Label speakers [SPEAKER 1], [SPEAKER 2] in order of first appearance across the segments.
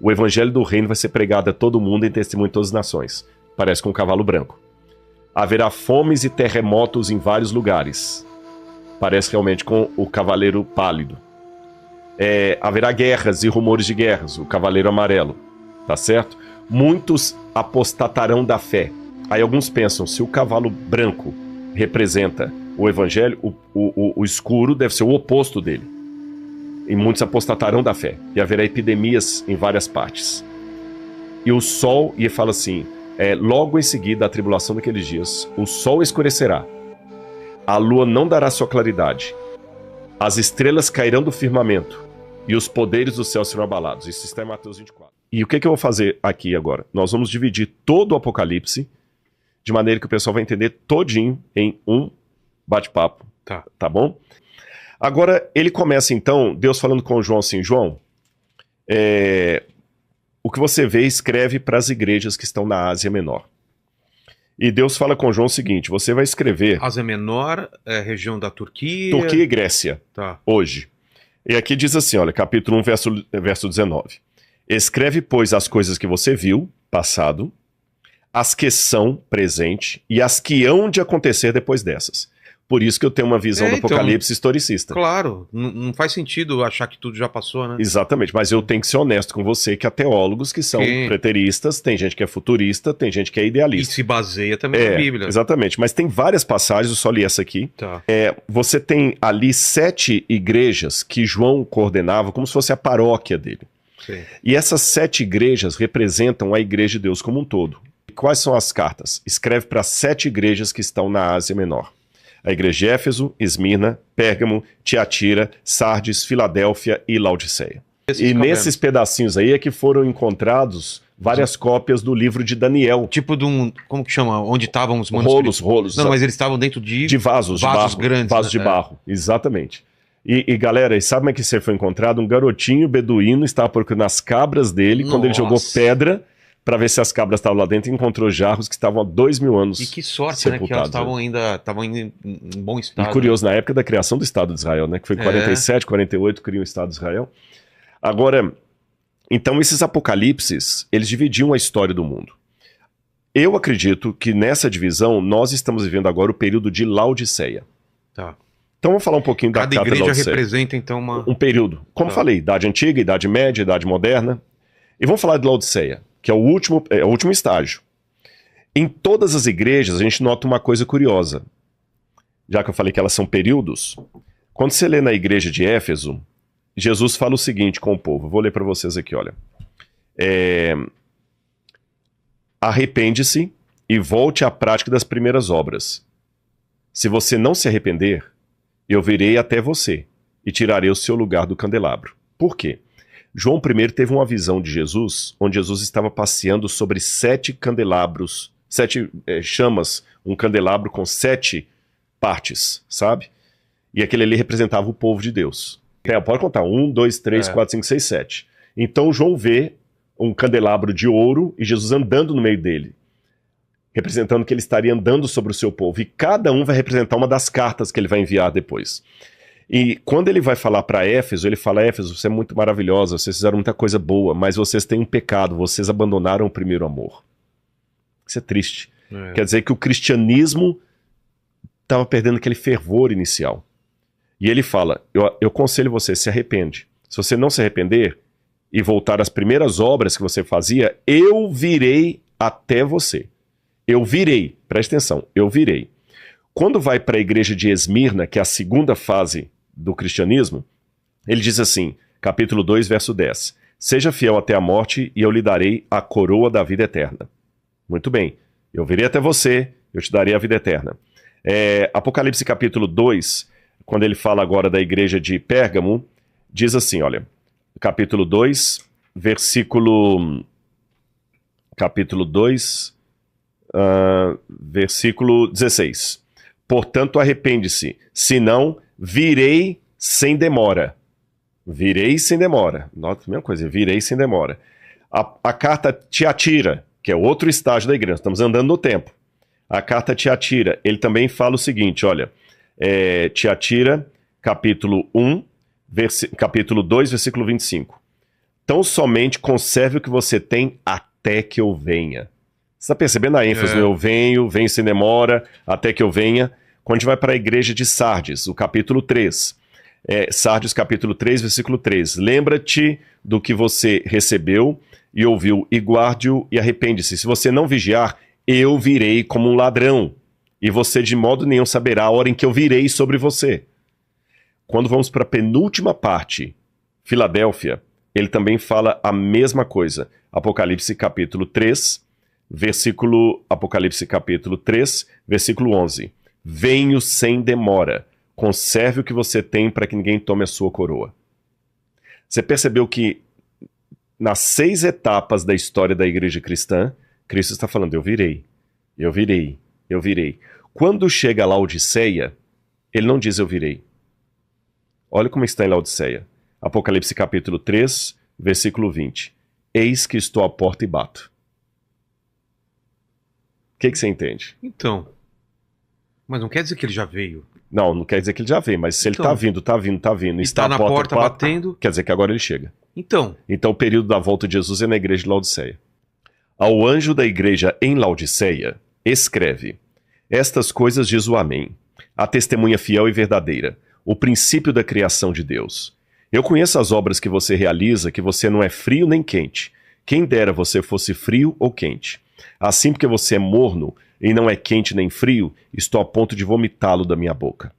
[SPEAKER 1] O evangelho do reino vai ser pregado a todo mundo em testemunho de todas as nações. Parece com um cavalo branco. Haverá fomes e terremotos em vários lugares. Parece realmente com o cavaleiro pálido. Haverá guerras e rumores de guerras. O cavaleiro amarelo. Tá certo? Muitos apostatarão da fé. Aí alguns pensam, se o cavalo branco representa o evangelho, o escuro deve ser o oposto dele. E muitos apostatarão da fé. E haverá epidemias em várias partes. E o sol, e ele fala assim, logo em seguida da tribulação daqueles dias, o sol escurecerá, a lua não dará sua claridade, as estrelas cairão do firmamento, e os poderes do céu serão abalados. Isso está em Mateus 24. E o que eu vou fazer aqui agora? Nós vamos dividir todo o Apocalipse, de maneira que o pessoal vai entender todinho em um bate-papo. Tá bom? Agora, ele começa então, Deus falando com João assim, João, o que você vê, escreve para as igrejas que estão na Ásia Menor. E Deus fala com João o seguinte, você vai escrever...
[SPEAKER 2] Ásia Menor, região da Turquia...
[SPEAKER 1] Turquia e Grécia, hoje. E aqui diz assim, olha, capítulo 1, verso 19. Escreve, pois, as coisas que você viu, passado, as que são, presente, e as que hão de acontecer depois dessas. Por isso que eu tenho uma visão do Apocalipse historicista.
[SPEAKER 2] Claro, não faz sentido achar que tudo já passou, né?
[SPEAKER 1] Exatamente, mas eu tenho que ser honesto com você que há teólogos que são preteristas, tem gente que é futurista, tem gente que é idealista.
[SPEAKER 2] E se baseia também na Bíblia.
[SPEAKER 1] Exatamente, mas tem várias passagens, eu só li essa aqui. Você tem ali 7 igrejas que João coordenava como se fosse a paróquia dele.
[SPEAKER 2] Sim.
[SPEAKER 1] E essas 7 igrejas representam a igreja de Deus como um todo. E quais são as cartas? Escreve para 7 igrejas que estão na Ásia Menor. A igreja de Éfeso, Esmirna, Pérgamo, Tiatira, Sardes, Filadélfia e Laodiceia. E nesses pedacinhos aí é que foram encontrados várias cópias do livro de Daniel.
[SPEAKER 2] Tipo de um, como que chama? Onde estavam os manuscritos?
[SPEAKER 1] Rolos.
[SPEAKER 2] Não, mas eles estavam dentro de
[SPEAKER 1] vasos de barro,
[SPEAKER 2] grandes.
[SPEAKER 1] Vasos de barro, exatamente. E galera, sabe como é que isso foi encontrado? Um garotinho beduíno estava procurando as cabras dele, quando ele jogou pedra para ver se as cabras estavam lá dentro, e encontrou jarros que estavam há 2000 anos.
[SPEAKER 2] E que sorte, né? Que elas estavam em bom estado.
[SPEAKER 1] E curioso, na época da criação do Estado de Israel, né? Que foi em 47, 48, criou o Estado de Israel. Agora, então esses apocalipses, eles dividiam a história do mundo. Eu acredito que nessa divisão, nós estamos vivendo agora o período de Laodiceia. Então vamos falar um pouquinho da
[SPEAKER 2] Cada igreja representa, então,
[SPEAKER 1] um período. Como falei, Idade Antiga, Idade Média, Idade Moderna. E vamos falar de Laodiceia, que é o último estágio. Em todas as igrejas, a gente nota uma coisa curiosa. Já que eu falei que elas são períodos, quando você lê na igreja de Éfeso, Jesus fala o seguinte com o povo. Vou ler para vocês aqui, olha. Arrepende-se e volte à prática das primeiras obras. Se você não se arrepender, eu virei até você e tirarei o seu lugar do candelabro. Por quê? João I teve uma visão de Jesus, onde Jesus estava passeando sobre 7 candelabros, 7 chamas, um candelabro com 7 partes, sabe? E aquele ali representava o povo de Deus. Pode contar, 1, 2, 3, 4, 5, 6, 7. Então João vê um candelabro de ouro e Jesus andando no meio dele, representando que ele estaria andando sobre o seu povo. E cada um vai representar uma das cartas que ele vai enviar depois. E quando ele vai falar para Éfeso, ele fala, Éfeso, você é muito maravilhosa, vocês fizeram muita coisa boa, mas vocês têm um pecado, vocês abandonaram o primeiro amor. Isso é triste. Quer dizer que o cristianismo estava perdendo aquele fervor inicial. E ele fala, eu aconselho você, se arrepende. Se você não se arrepender e voltar às primeiras obras que você fazia, eu virei até você. Eu virei, preste atenção, eu virei. Quando vai para a igreja de Esmirna, que é a segunda fase do cristianismo, ele diz assim, capítulo 2, verso 10, seja fiel até a morte e eu lhe darei a coroa da vida eterna. Muito bem, eu virei até você, eu te darei a vida eterna. Apocalipse capítulo 2, quando ele fala agora da igreja de Pérgamo, diz assim, olha, capítulo 2, versículo 16. Portanto, arrepende-se, senão virei sem demora. Virei sem demora. Nota a mesma coisa, virei sem demora. A carta Tiatira, que é outro estágio da igreja, estamos andando no tempo. A carta Tiatira, ele também fala o seguinte, olha, Tiatira, capítulo 1, capítulo 2, versículo 25. Tão somente conserve o que você tem até que eu venha. Você está percebendo a ênfase no eu venho sem demora, até que eu venha? Quando a gente vai para a igreja de Sardes, o capítulo 3. Sardes, capítulo 3, versículo 3. Lembra-te do que você recebeu e ouviu, e guarde-o e arrepende-se. Se você não vigiar, eu virei como um ladrão, e você de modo nenhum saberá a hora em que eu virei sobre você. Quando vamos para a penúltima parte, Filadélfia, ele também fala a mesma coisa. Apocalipse capítulo 3, Apocalipse capítulo 3, versículo 11. Venho sem demora, conserve o que você tem para que ninguém tome a sua coroa. Você percebeu que nas 6 etapas da história da igreja cristã, Cristo está falando, eu virei, eu virei, eu virei. Quando chega a Laodiceia, ele não diz eu virei. Olha como está em Laodiceia. Apocalipse capítulo 3, versículo 20. Eis que estou à porta e bato. O que você entende?
[SPEAKER 2] Então, mas não quer dizer que ele já veio.
[SPEAKER 1] Não quer dizer que ele já veio, mas se ele está vindo, e
[SPEAKER 2] está na porta batendo,
[SPEAKER 1] quer dizer que agora ele chega.
[SPEAKER 2] Então
[SPEAKER 1] o período da volta de Jesus é na igreja de Laodiceia. Ao anjo da igreja em Laodiceia, escreve: estas coisas diz o Amém, a testemunha fiel e verdadeira, o princípio da criação de Deus. Eu conheço as obras que você realiza, que você não é frio nem quente. Quem dera você fosse frio ou quente. Assim, porque você é morno e não é quente nem frio, estou a ponto de vomitá-lo da minha boca.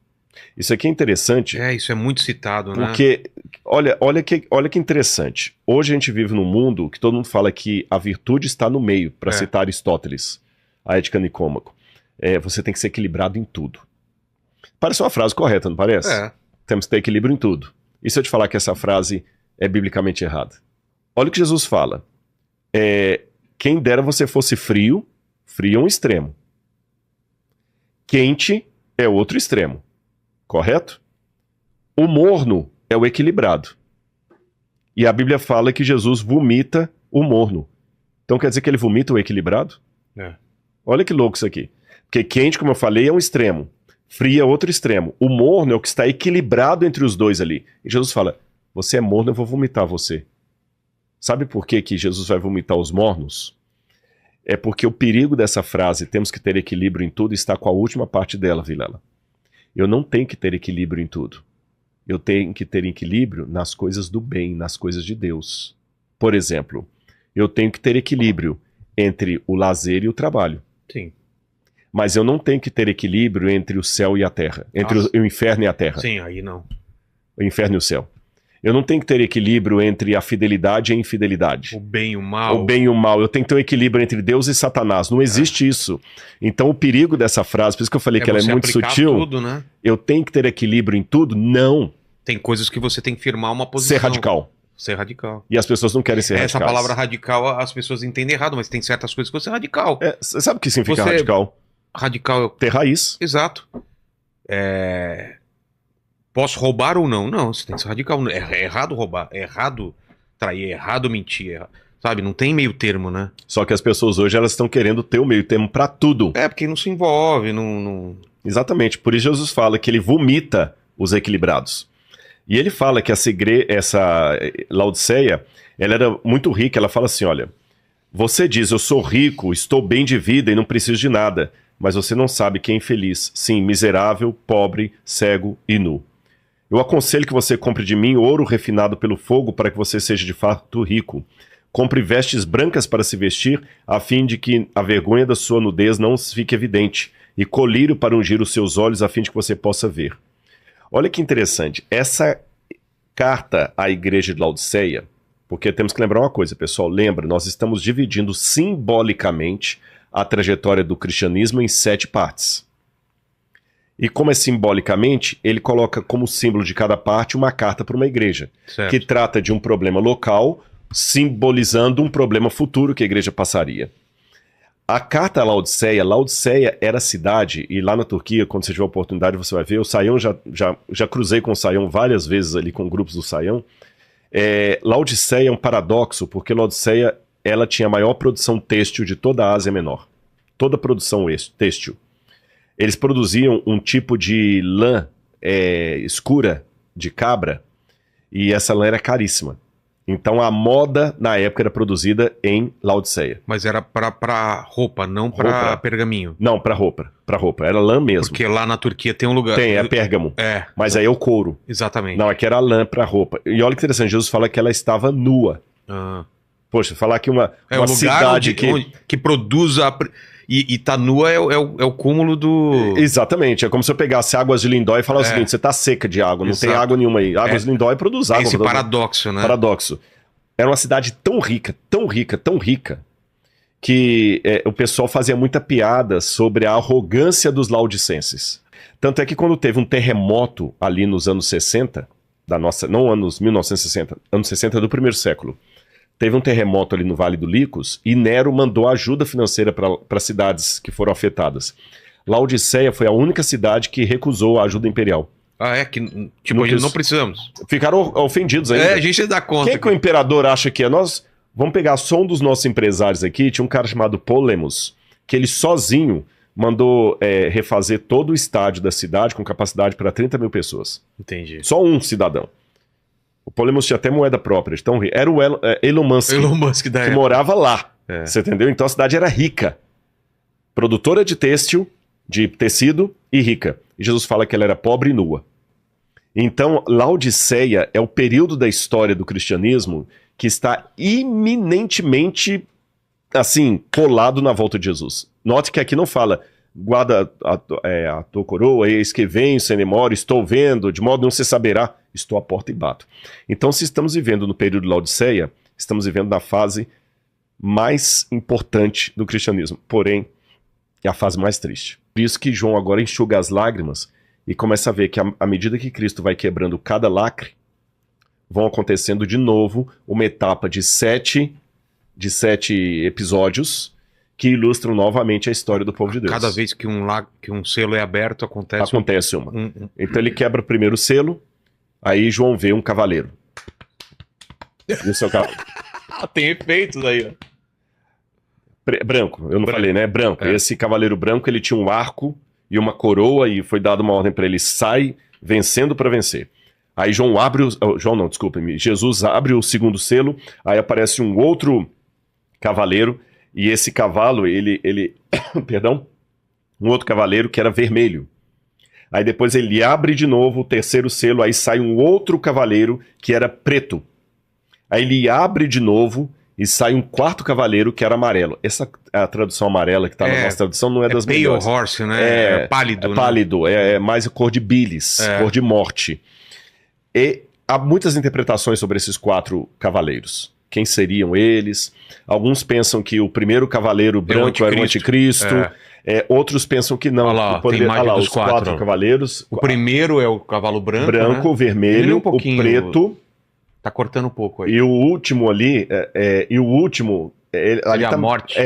[SPEAKER 1] Isso aqui é interessante.
[SPEAKER 2] Isso é muito citado, né?
[SPEAKER 1] Porque, olha que interessante. Hoje a gente vive num mundo que todo mundo fala que a virtude está no meio, para citar Aristóteles, a Ética Nicômaco. Você tem que ser equilibrado em tudo. Parece uma frase correta, não parece? Temos que ter equilíbrio em tudo. E se eu te falar que essa frase é biblicamente errada? Olha o que Jesus fala. Quem dera você fosse frio, frio é um extremo. Quente é outro extremo. Correto? O morno é o equilibrado. E a Bíblia fala que Jesus vomita o morno. Então quer dizer que ele vomita o equilibrado? Olha que louco isso aqui. Porque quente, como eu falei, é um extremo. Frio é outro extremo. O morno é o que está equilibrado entre os dois ali. E Jesus fala, você é morno, eu vou vomitar você. Sabe por que Jesus vai vomitar os mornos? É porque o perigo dessa frase, temos que ter equilíbrio em tudo, está com a última parte dela, Vilela. Eu não tenho que ter equilíbrio em tudo. Eu tenho que ter equilíbrio nas coisas do bem, nas coisas de Deus. Por exemplo, eu tenho que ter equilíbrio entre o lazer e o trabalho.
[SPEAKER 2] Sim.
[SPEAKER 1] Mas eu não tenho que ter equilíbrio entre o céu e a terra. Entre o inferno e a terra.
[SPEAKER 2] Sim, aí não.
[SPEAKER 1] O inferno e o céu. Eu não tenho que ter equilíbrio entre a fidelidade e a infidelidade.
[SPEAKER 2] O bem e o mal.
[SPEAKER 1] O bem e o mal. Eu tenho que ter um equilíbrio entre Deus e Satanás. Não existe isso. Então o perigo dessa frase, por isso que eu falei que ela é muito sutil.
[SPEAKER 2] Tudo, né?
[SPEAKER 1] Eu tenho que ter equilíbrio em tudo? Não.
[SPEAKER 2] Tem coisas que você tem que firmar uma posição.
[SPEAKER 1] Ser radical.
[SPEAKER 2] Ser radical.
[SPEAKER 1] E as pessoas não querem ser radicais.
[SPEAKER 2] Essa palavra radical as pessoas entendem errado, mas tem certas coisas que você é radical.
[SPEAKER 1] Você sabe o que significa radical?
[SPEAKER 2] Radical é
[SPEAKER 1] ter raiz.
[SPEAKER 2] Exato. Posso roubar ou não? Não, você tem que ser radical. É errado roubar, é errado trair, é errado mentir. Sabe, não tem meio termo, né?
[SPEAKER 1] Só que as pessoas hoje elas estão querendo ter o meio termo pra tudo.
[SPEAKER 2] Porque não se envolve, não...
[SPEAKER 1] Exatamente, por isso Jesus fala que ele vomita os equilibrados. E ele fala que essa Laodiceia, ela era muito rica, ela fala assim, olha, você diz, eu sou rico, estou bem de vida e não preciso de nada, mas você não sabe quem é infeliz, sim, miserável, pobre, cego e nu. Eu aconselho que você compre de mim ouro refinado pelo fogo para que você seja de fato rico. Compre vestes brancas para se vestir, a fim de que a vergonha da sua nudez não fique evidente, e colírio para ungir os seus olhos, a fim de que você possa ver. Olha que interessante, essa carta à igreja de Laodiceia, porque temos que lembrar uma coisa, pessoal, lembra, nós estamos dividindo simbolicamente a trajetória do cristianismo em 7 partes. E como é simbolicamente, ele coloca como símbolo de cada parte uma carta para uma igreja, certo, que trata de um problema local, simbolizando um problema futuro que a igreja passaria. A carta a Laodiceia era a cidade, e lá na Turquia, quando você tiver a oportunidade, você vai ver, o Saião, já cruzei com o Saião várias vezes ali com grupos do Saião. Laodiceia é um paradoxo, porque Laodiceia ela tinha a maior produção têxtil de toda a Ásia Menor. Toda a produção têxtil. Eles produziam um tipo de lã escura, de cabra, e essa lã era caríssima. Então a moda na época era produzida em Laodiceia.
[SPEAKER 2] Mas era pra roupa, não pra
[SPEAKER 1] Roupa.
[SPEAKER 2] pergaminho.
[SPEAKER 1] Não, para roupa. Para roupa. Era lã mesmo.
[SPEAKER 2] Porque lá na Turquia tem um lugar.
[SPEAKER 1] Tem, é pérgamo.
[SPEAKER 2] É,
[SPEAKER 1] Mas aí é o couro.
[SPEAKER 2] exatamente.
[SPEAKER 1] Não, aqui era lã para roupa. E olha que interessante, Jesus fala que ela estava nua.
[SPEAKER 2] Ah.
[SPEAKER 1] Poxa, falar que uma
[SPEAKER 2] É o lugar
[SPEAKER 1] cidade
[SPEAKER 2] que produz e tá nua é o cúmulo do.
[SPEAKER 1] Exatamente, é como se eu pegasse Águas de Lindóia e falasse o seguinte: você tá seca de água, não tem
[SPEAKER 2] Exato.
[SPEAKER 1] água nenhuma aí. Águas de Lindóia produz água.
[SPEAKER 2] Esse paradoxo, né?
[SPEAKER 1] Paradoxo. Era uma cidade tão rica, tão rica, tão rica, que o pessoal fazia muita piada sobre a arrogância dos laodicenses. Tanto é que quando teve um terremoto ali nos anos 60, não anos 1960, anos 60 do primeiro século, teve um terremoto ali no Vale do Licos e Nero mandou ajuda financeira para cidades que foram afetadas. Laodiceia foi a única cidade que recusou a ajuda imperial.
[SPEAKER 2] Ah, é? Que, tipo, a gente não precisamos.
[SPEAKER 1] Ficaram ofendidos ainda.
[SPEAKER 2] A gente dá conta.
[SPEAKER 1] Quem que o imperador acha que é? Nós vamos pegar só um dos nossos empresários aqui, tinha um cara chamado Polemos, que ele sozinho mandou refazer todo o estádio da cidade com capacidade para 30 mil pessoas.
[SPEAKER 2] Entendi.
[SPEAKER 1] Só um cidadão. O Polemos tinha até moeda própria, de tão rico. Era o Elon Musk,
[SPEAKER 2] da
[SPEAKER 1] que
[SPEAKER 2] época.
[SPEAKER 1] morava lá.
[SPEAKER 2] É.
[SPEAKER 1] Você entendeu? Então a cidade era rica. Produtora de têxtil, de tecido e rica. E Jesus fala que ela era pobre e nua. Então, Laodiceia é o período da história do cristianismo que está iminentemente, assim, colado na volta de Jesus. Note que aqui não fala, guarda a tua coroa, eis que venho, sem demora, estou vendo, de modo nenhum você saberá, estou à porta e bato. Então, se estamos vivendo no período de Laodiceia, estamos vivendo na fase mais importante do cristianismo, porém, é a fase mais triste. Por isso que João agora enxuga as lágrimas e começa a ver que à medida que Cristo vai quebrando cada lacre, vão acontecendo de novo uma etapa de sete episódios que ilustram novamente a história do povo de Deus.
[SPEAKER 2] Cada vez que um selo é aberto,
[SPEAKER 1] acontece uma. Então ele quebra o primeiro selo, aí João vê um cavaleiro. E o seu cavaleiro.
[SPEAKER 2] Tem efeitos aí, ó.
[SPEAKER 1] Branco, eu não falei, né? Branco. Esse cavaleiro branco, ele tinha um arco e uma coroa e foi dada uma ordem para ele, sai vencendo para vencer. Aí Jesus abre o segundo selo, aí aparece um outro cavaleiro e esse cavalo, ele perdão, um outro cavaleiro que era vermelho. Aí depois ele abre de novo o terceiro selo, aí sai um outro cavaleiro que era preto. Aí ele abre de novo e sai um quarto cavaleiro que era amarelo. Essa a tradução amarela que está na nossa tradução não é das
[SPEAKER 2] pale
[SPEAKER 1] melhores.
[SPEAKER 2] horse, né? É pálido.
[SPEAKER 1] É pálido, é mais a cor de bilis, cor de morte. E há muitas interpretações sobre esses quatro cavaleiros. Quem seriam eles? Alguns pensam que o primeiro cavaleiro branco era o anticristo. Outros pensam que não.
[SPEAKER 2] Olha lá, tem imagem dos
[SPEAKER 1] os quatro cavaleiros.
[SPEAKER 2] O primeiro é o cavalo branco,
[SPEAKER 1] né? O vermelho, o preto.
[SPEAKER 2] Tá cortando um pouco aí.
[SPEAKER 1] E o último ali, ali
[SPEAKER 2] a morte.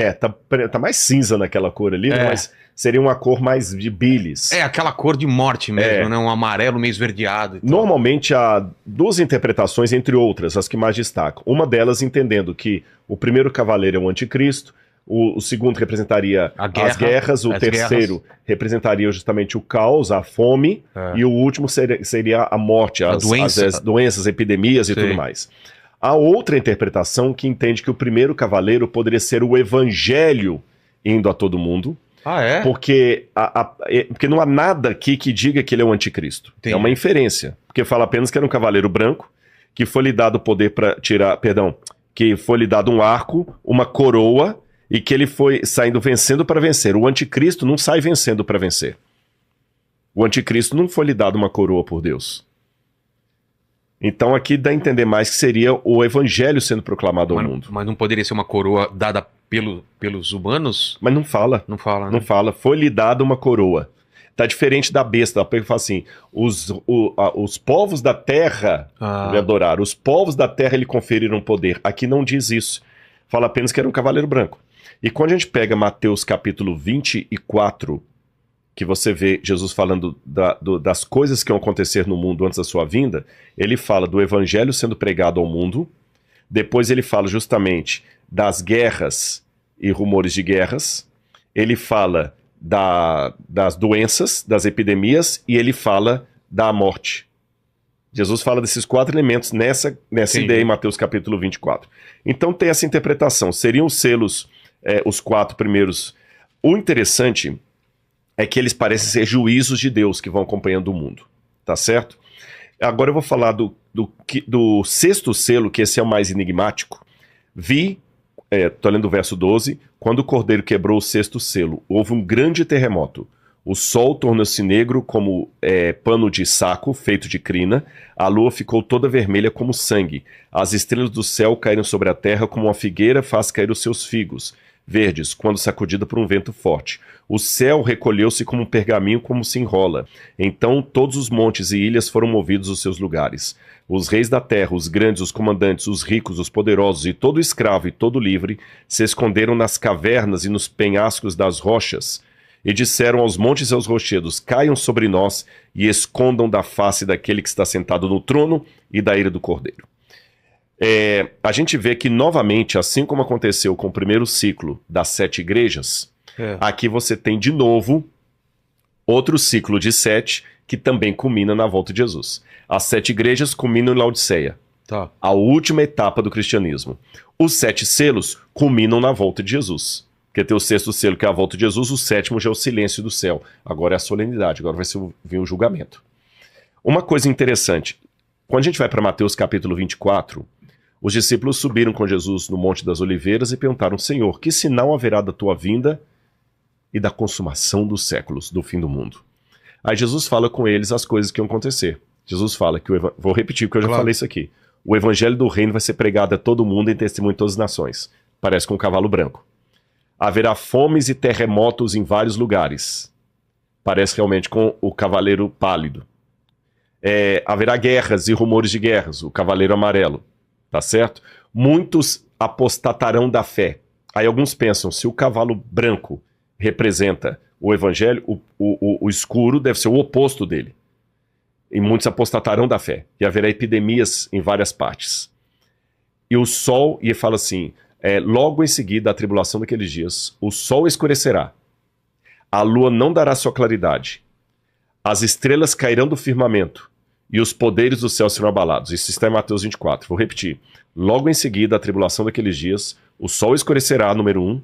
[SPEAKER 1] Tá mais cinza naquela cor ali, mas seria uma cor mais de bilis.
[SPEAKER 2] É, aquela cor de morte mesmo, né? Um amarelo meio esverdeado.
[SPEAKER 1] Normalmente há duas interpretações, entre outras, as que mais destacam. Uma delas entendendo que o primeiro cavaleiro é o anticristo, o segundo representaria as guerras, o terceiro representaria justamente o caos, a fome, e o último seria a morte, as doenças, epidemias e tudo mais. Há outra interpretação que entende que o primeiro cavaleiro poderia ser o evangelho indo a todo mundo.
[SPEAKER 2] Ah, é?
[SPEAKER 1] Porque não há nada aqui que diga que ele é o anticristo.
[SPEAKER 2] Entendi.
[SPEAKER 1] É uma inferência. Porque fala apenas que era um cavaleiro branco, que foi lhe dado o poder para que foi lhe dado um arco, uma coroa, e que ele foi saindo vencendo para vencer. O anticristo não sai vencendo para vencer. O anticristo não foi lhe dado uma coroa por Deus. Então aqui dá a entender mais que seria o evangelho sendo proclamado ao mundo.
[SPEAKER 2] Mas não poderia ser uma coroa dada pelos humanos?
[SPEAKER 1] Mas não fala.
[SPEAKER 2] Não fala, né?
[SPEAKER 1] Não fala. Foi lhe dada uma coroa. Tá diferente da besta. Ela fala assim, os povos da terra lhe adoraram. Os povos da terra lhe conferiram poder. Aqui não diz isso. Fala apenas que era um cavaleiro branco. E quando a gente pega Mateus capítulo 24, que você vê Jesus falando das coisas que vão acontecer no mundo antes da sua vinda, ele fala do evangelho sendo pregado ao mundo, depois ele fala justamente das guerras e rumores de guerras, ele fala das doenças, das epidemias, e ele fala da morte. Jesus fala desses 4 elementos nessa ideia em Mateus capítulo 24. Então tem essa interpretação. Seriam os selos, os 4 primeiros. O interessante é que eles parecem ser juízos de Deus que vão acompanhando o mundo. Tá certo? Agora eu vou falar do 6º selo, que esse é o mais enigmático. Estou lendo o verso 12. Quando o cordeiro quebrou o 6º selo, houve um grande terremoto. O sol tornou-se negro como pano de saco feito de crina. A lua ficou toda vermelha como sangue. As estrelas do céu caíram sobre a terra como uma figueira faz cair os seus figos verdes, quando sacudida por um vento forte. O céu recolheu-se como um pergaminho como se enrola. Então todos os montes e ilhas foram movidos aos seus lugares. Os reis da terra, os grandes, os comandantes, os ricos, os poderosos e todo escravo e todo livre se esconderam nas cavernas e nos penhascos das rochas. E disseram aos montes e aos rochedos: caiam sobre nós e escondam da face daquele que está sentado no trono e da ira do cordeiro. A gente vê que, novamente, assim como aconteceu com o primeiro ciclo das 7 igrejas, aqui você tem de novo outro ciclo de 7 que também culmina na volta de Jesus. As 7 igrejas culminam em Laodiceia, a última etapa do cristianismo. Os 7 selos culminam na volta de Jesus. Porque tem o 6º selo, que é a volta de Jesus, o 7º já é o silêncio do céu. Agora é a solenidade, agora vai vir o julgamento. Uma coisa interessante, quando a gente vai para Mateus capítulo 24, os discípulos subiram com Jesus no Monte das Oliveiras e perguntaram: Senhor, que sinal haverá da tua vinda e da consumação dos séculos, do fim do mundo? Aí Jesus fala com eles as coisas que iam acontecer. Jesus fala que, vou repetir porque eu já falei isso aqui, o evangelho do reino vai ser pregado a todo mundo em testemunho de todas as nações. Parece com um cavalo branco. Haverá fomes e terremotos em vários lugares. Parece realmente com o cavaleiro pálido. Haverá guerras e rumores de guerras, o cavaleiro amarelo. Tá certo? Muitos apostatarão da fé. Aí alguns pensam, se o cavalo branco representa o evangelho, o escuro deve ser o oposto dele. E muitos apostatarão da fé. E haverá epidemias em várias partes. E o sol, e ele fala assim... logo em seguida, a tribulação daqueles dias, o sol escurecerá, a lua não dará sua claridade, as estrelas cairão do firmamento, e os poderes do céu serão abalados. Isso está em Mateus 24. Vou repetir. Logo em seguida, a tribulação daqueles dias, o sol escurecerá, número 1,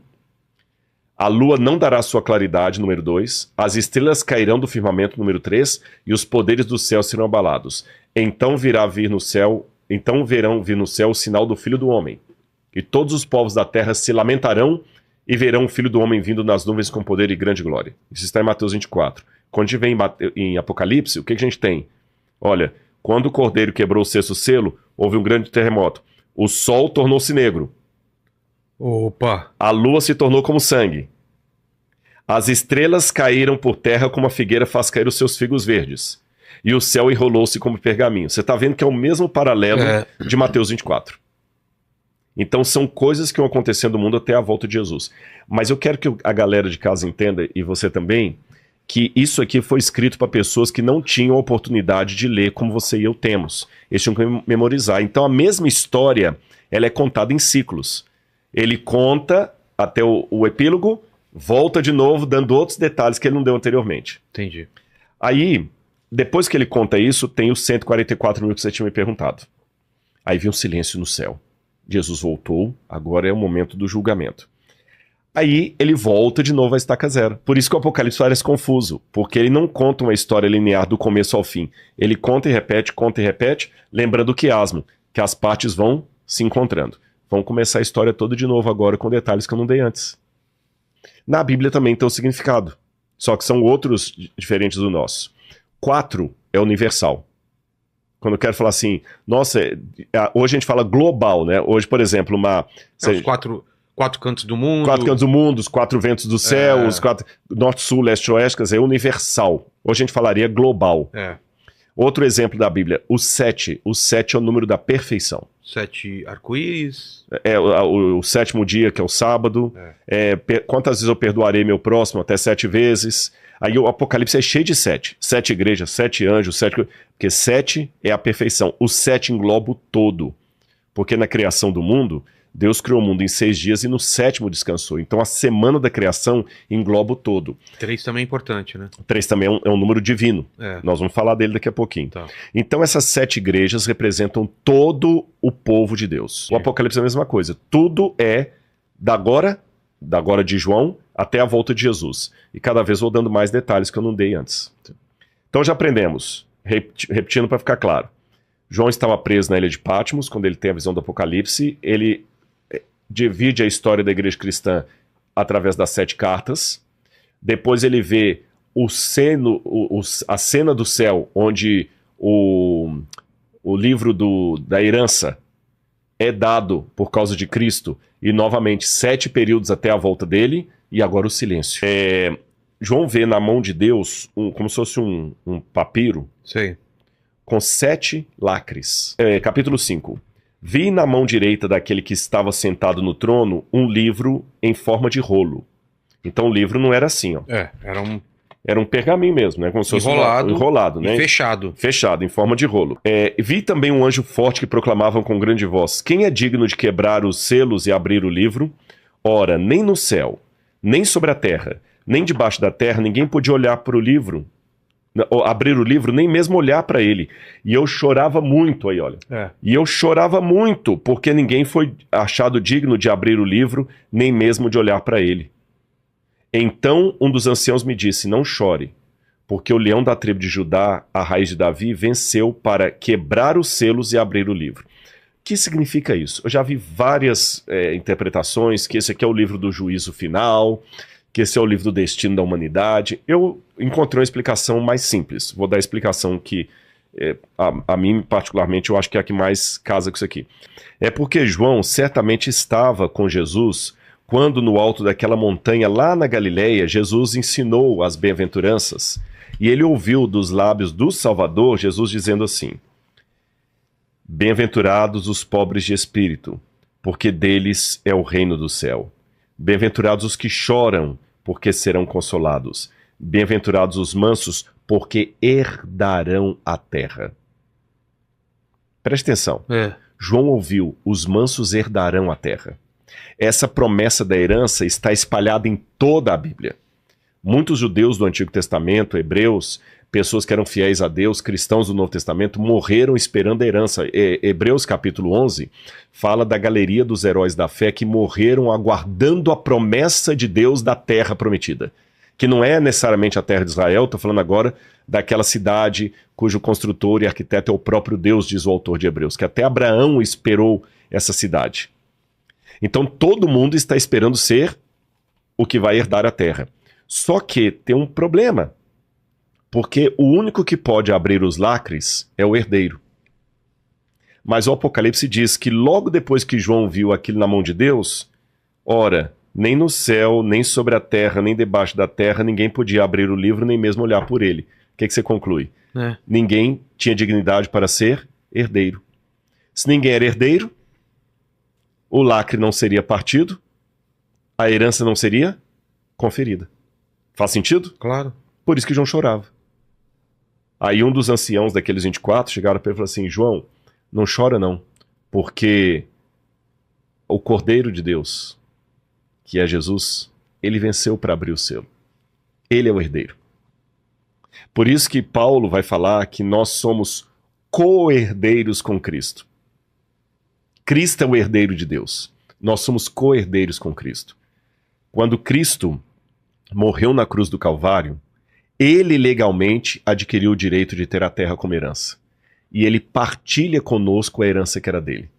[SPEAKER 1] a lua não dará sua claridade, número 2, as estrelas cairão do firmamento, número 3, e os poderes do céu serão abalados. Então verão vir no céu o sinal do Filho do Homem. E todos os povos da terra se lamentarão e verão o Filho do Homem vindo nas nuvens com poder e grande glória. Isso está em Mateus 24. Quando a gente vem em Apocalipse, o que a gente tem? Olha, quando o cordeiro quebrou o 6º selo, houve um grande terremoto. O sol tornou-se negro.
[SPEAKER 2] Opa!
[SPEAKER 1] A lua se tornou como sangue. As estrelas caíram por terra como a figueira faz cair os seus figos verdes. E o céu enrolou-se como pergaminho. Você está vendo que é o mesmo paralelo de Mateus 24. Então são coisas que vão acontecendo no mundo até a volta de Jesus. Mas eu quero que a galera de casa entenda, e você também, que isso aqui foi escrito para pessoas que não tinham a oportunidade de ler como você e eu temos. Eles tinham que memorizar. Então a mesma história, ela é contada em ciclos. Ele conta até o epílogo, volta de novo, dando outros detalhes que ele não deu anteriormente.
[SPEAKER 2] Entendi.
[SPEAKER 1] Aí, depois que ele conta isso, tem os 144 mil que você tinha me perguntado. Aí vem um silêncio no céu. Jesus voltou, agora é o momento do julgamento. Aí ele volta de novo à estaca zero. Por isso que o Apocalipse parece confuso, porque ele não conta uma história linear do começo ao fim. Ele conta e repete, lembrando o quiasmo, que as partes vão se encontrando. Vão começar a história toda de novo agora com detalhes que eu não dei antes. Na Bíblia também tem o significado, só que são outros diferentes do nosso. 4 é universal. Quando eu quero falar assim, nossa, hoje a gente fala global, né? Hoje, por exemplo,
[SPEAKER 2] os quatro cantos do mundo.
[SPEAKER 1] 4 cantos do mundo, os 4 ventos do céu, os 4... Norte, Sul, Leste, Oeste, quer dizer, universal. Hoje a gente falaria global. Outro exemplo da Bíblia, o 7. O 7 é o número da perfeição.
[SPEAKER 2] 7 arco-íris.
[SPEAKER 1] O 7º dia, que é o sábado. Quantas vezes eu perdoarei meu próximo? Até 7 vezes. Aí o Apocalipse é cheio de 7. 7 igrejas, 7 anjos, 7... Porque 7 é a perfeição. O 7 engloba o todo. Porque na criação do mundo, Deus criou o mundo em 6 dias e no 7º descansou. Então a semana da criação engloba o todo.
[SPEAKER 2] 3 também é importante, né?
[SPEAKER 1] 3 também é um número divino. Nós vamos falar dele daqui a pouquinho.
[SPEAKER 2] Tá.
[SPEAKER 1] Então essas 7 igrejas representam todo o povo de Deus.
[SPEAKER 2] Sim.
[SPEAKER 1] O Apocalipse é a mesma coisa. Tudo é da agora de João até a volta de Jesus. E cada vez vou dando mais detalhes que eu não dei antes. Então já aprendemos, repetindo para ficar claro. João estava preso na ilha de Patmos, quando ele tem a visão do Apocalipse. Ele divide a história da igreja cristã através das 7 cartas. Depois ele vê a cena do céu, onde o livro da herança é dado por causa de Cristo, e novamente 7 períodos até a volta dele, e agora o silêncio. João vê na mão de Deus como se fosse um papiro,
[SPEAKER 2] Sei.
[SPEAKER 1] com 7 lacres. Capítulo 5. Vi na mão direita daquele que estava sentado no trono um livro em forma de rolo. Então o livro não era assim, ó. Era um pergaminho mesmo, né? Como se fosse enrolado, né?
[SPEAKER 2] E fechado.
[SPEAKER 1] Fechado, em forma de rolo. Vi também um anjo forte que proclamava com grande voz: quem é digno de quebrar os selos e abrir o livro? Ora, nem no céu, nem sobre a terra, nem debaixo da terra, ninguém podia olhar para o livro, abrir o livro, nem mesmo olhar para ele. E eu chorava muito, aí olha. E eu chorava muito, porque ninguém foi achado digno de abrir o livro, nem mesmo de olhar para ele. Então um dos anciãos me disse: não chore, porque o leão da tribo de Judá, a raiz de Davi, venceu para quebrar os selos e abrir o livro. O que significa isso? Eu já vi várias interpretações, que esse aqui é o livro do juízo final, que esse é o livro do destino da humanidade. Eu encontrei uma explicação mais simples. Vou dar a explicação que, a mim particularmente, eu acho que é a que mais casa com isso aqui. É porque João certamente estava com Jesus quando no alto daquela montanha lá na Galileia, Jesus ensinou as bem-aventuranças, e ele ouviu dos lábios do Salvador Jesus dizendo assim: bem-aventurados os pobres de espírito, porque deles é o reino do céu. Bem-aventurados os que choram, porque serão consolados. Bem-aventurados os mansos, porque herdarão a terra. Preste atenção. João ouviu: os mansos herdarão a terra. Essa promessa da herança está espalhada em toda a Bíblia. Muitos judeus do Antigo Testamento, hebreus, pessoas que eram fiéis a Deus, cristãos do Novo Testamento, morreram esperando a herança. Hebreus capítulo 11 fala da galeria dos heróis da fé que morreram aguardando a promessa de Deus da terra prometida. Que não é necessariamente a terra de Israel, estou falando agora daquela cidade cujo construtor e arquiteto é o próprio Deus, diz o autor de Hebreus, que até Abraão esperou essa cidade. Então todo mundo está esperando ser o que vai herdar a terra. Só que tem um problema, porque o único que pode abrir os lacres é o herdeiro. Mas o Apocalipse diz que logo depois que João viu aquilo na mão de Deus, ora, nem no céu, nem sobre a terra, nem debaixo da terra, ninguém podia abrir o livro, nem mesmo olhar por ele. O que você conclui? Ninguém tinha dignidade para ser herdeiro. Se ninguém era herdeiro, o lacre não seria partido, a herança não seria conferida. Faz sentido?
[SPEAKER 2] Claro.
[SPEAKER 1] Por isso que João chorava. Aí um dos anciãos daqueles 24 chegaram para ele e falaram assim: João, não chora não, porque o Cordeiro de Deus, que é Jesus, ele venceu para abrir o selo. Ele é o herdeiro. Por isso que Paulo vai falar que nós somos co-herdeiros com Cristo. Cristo é o herdeiro de Deus. Nós somos co-herdeiros com Cristo. Quando Cristo morreu na cruz do Calvário, ele legalmente adquiriu o direito de ter a terra como herança. E ele partilha conosco a herança que era dele.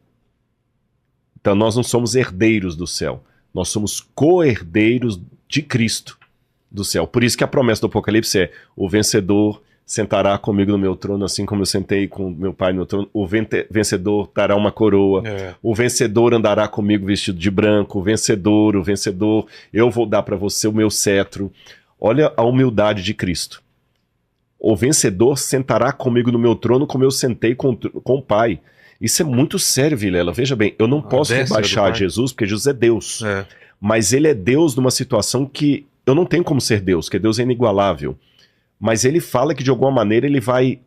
[SPEAKER 1] Então nós não somos herdeiros do céu. Nós somos co-herdeiros de Cristo do céu. Por isso que a promessa do Apocalipse é: o vencedor sentará comigo no meu trono, assim como eu sentei com meu pai no meu trono. O vencedor dará uma coroa. O vencedor andará comigo vestido de branco. O vencedor, eu vou dar para você o meu cetro. Olha a humildade de Cristo. O vencedor sentará comigo no meu trono como eu sentei com o Pai. Isso é muito sério, Vilela. Veja bem, eu não posso rebaixar Jesus, porque Jesus é Deus. Mas ele é Deus numa situação que eu não tenho como ser Deus, porque Deus é inigualável. Mas ele fala que de alguma maneira ele vai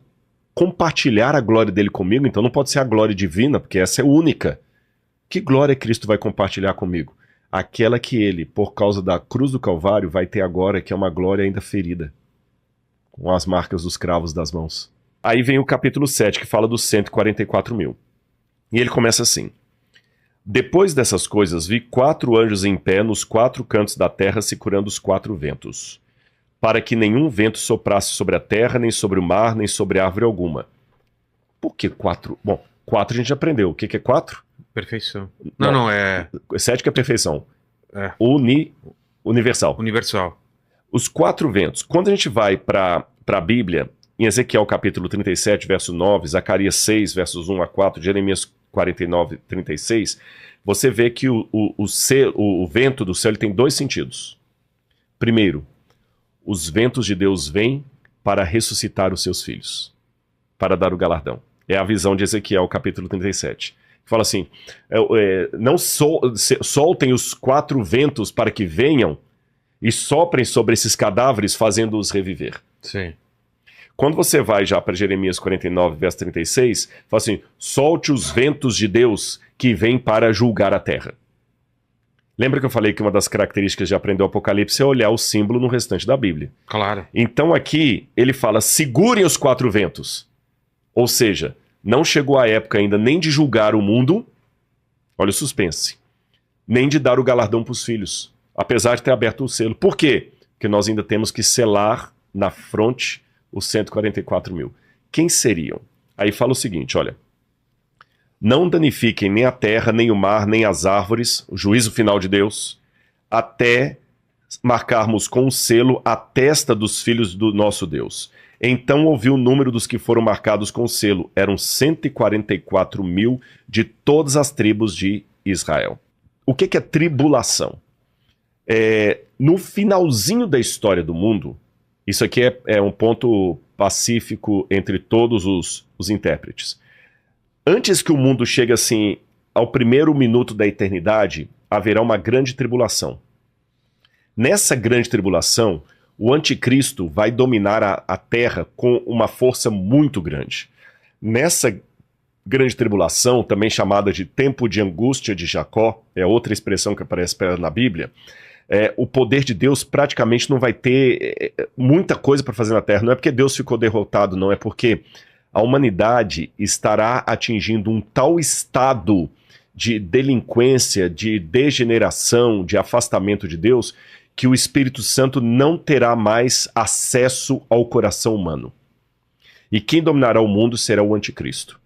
[SPEAKER 1] compartilhar a glória dele comigo, então não pode ser a glória divina, porque essa é única, Que glória Cristo vai compartilhar comigo? Aquela que ele, por causa da cruz do Calvário, vai ter agora, que é uma glória ainda ferida, com as marcas dos cravos das mãos. Aí vem o capítulo 7, que fala dos 144 mil. E ele começa assim: depois dessas coisas, vi 4 anjos em pé nos 4 cantos da terra, segurando os 4 ventos, para que nenhum vento soprasse sobre a terra, nem sobre o mar, nem sobre árvore alguma. Por que 4? Bom, 4 a gente aprendeu. O que é 4?
[SPEAKER 2] Perfeição. Não, é...
[SPEAKER 1] 7 que é perfeição.
[SPEAKER 2] É.
[SPEAKER 1] Universal.
[SPEAKER 2] Universal.
[SPEAKER 1] Os 4 ventos. Quando a gente vai para a Bíblia, em Ezequiel capítulo 37, verso 9, Zacarias 6, versos 1 a 4, Jeremias 49, 36, você vê que o vento do céu ele tem 2 sentidos. Primeiro, os ventos de Deus vêm para ressuscitar os seus filhos, para dar o galardão. É a visão de Ezequiel capítulo 37. Fala assim, não soltem os 4 ventos para que venham e soprem sobre esses cadáveres, fazendo-os reviver.
[SPEAKER 2] Sim.
[SPEAKER 1] Quando você vai já para Jeremias 49, verso 36, fala assim, solte os ventos de Deus que vêm para julgar a terra. Lembra que eu falei que uma das características de aprender o Apocalipse é olhar o símbolo no restante da Bíblia?
[SPEAKER 2] Claro.
[SPEAKER 1] Então aqui ele fala, segurem os 4 ventos. Ou seja, não chegou a época ainda nem de julgar o mundo, olha o suspense, nem de dar o galardão para os filhos, apesar de ter aberto o selo. Por quê? Porque nós ainda temos que selar na fronte os 144 mil. Quem seriam? Aí fala o seguinte, olha, não danifiquem nem a terra, nem o mar, nem as árvores, o juízo final de Deus, até marcarmos com o selo a testa dos filhos do nosso Deus. Então ouvi o número dos que foram marcados com o selo. Eram 144 mil de todas as tribos de Israel. O que é tribulação? No finalzinho da história do mundo, isso aqui é um ponto pacífico entre todos os intérpretes. Antes que o mundo chegue assim ao primeiro minuto da eternidade, haverá uma grande tribulação. Nessa grande tribulação, o anticristo vai dominar a terra com uma força muito grande. Nessa grande tribulação, também chamada de tempo de angústia de Jacó, é outra expressão que aparece na Bíblia, o poder de Deus praticamente não vai ter muita coisa para fazer na terra. Não é porque Deus ficou derrotado, não, é porque a humanidade estará atingindo um tal estado de delinquência, de degeneração, de afastamento de Deus, que o Espírito Santo não terá mais acesso ao coração humano. E quem dominará o mundo será o anticristo.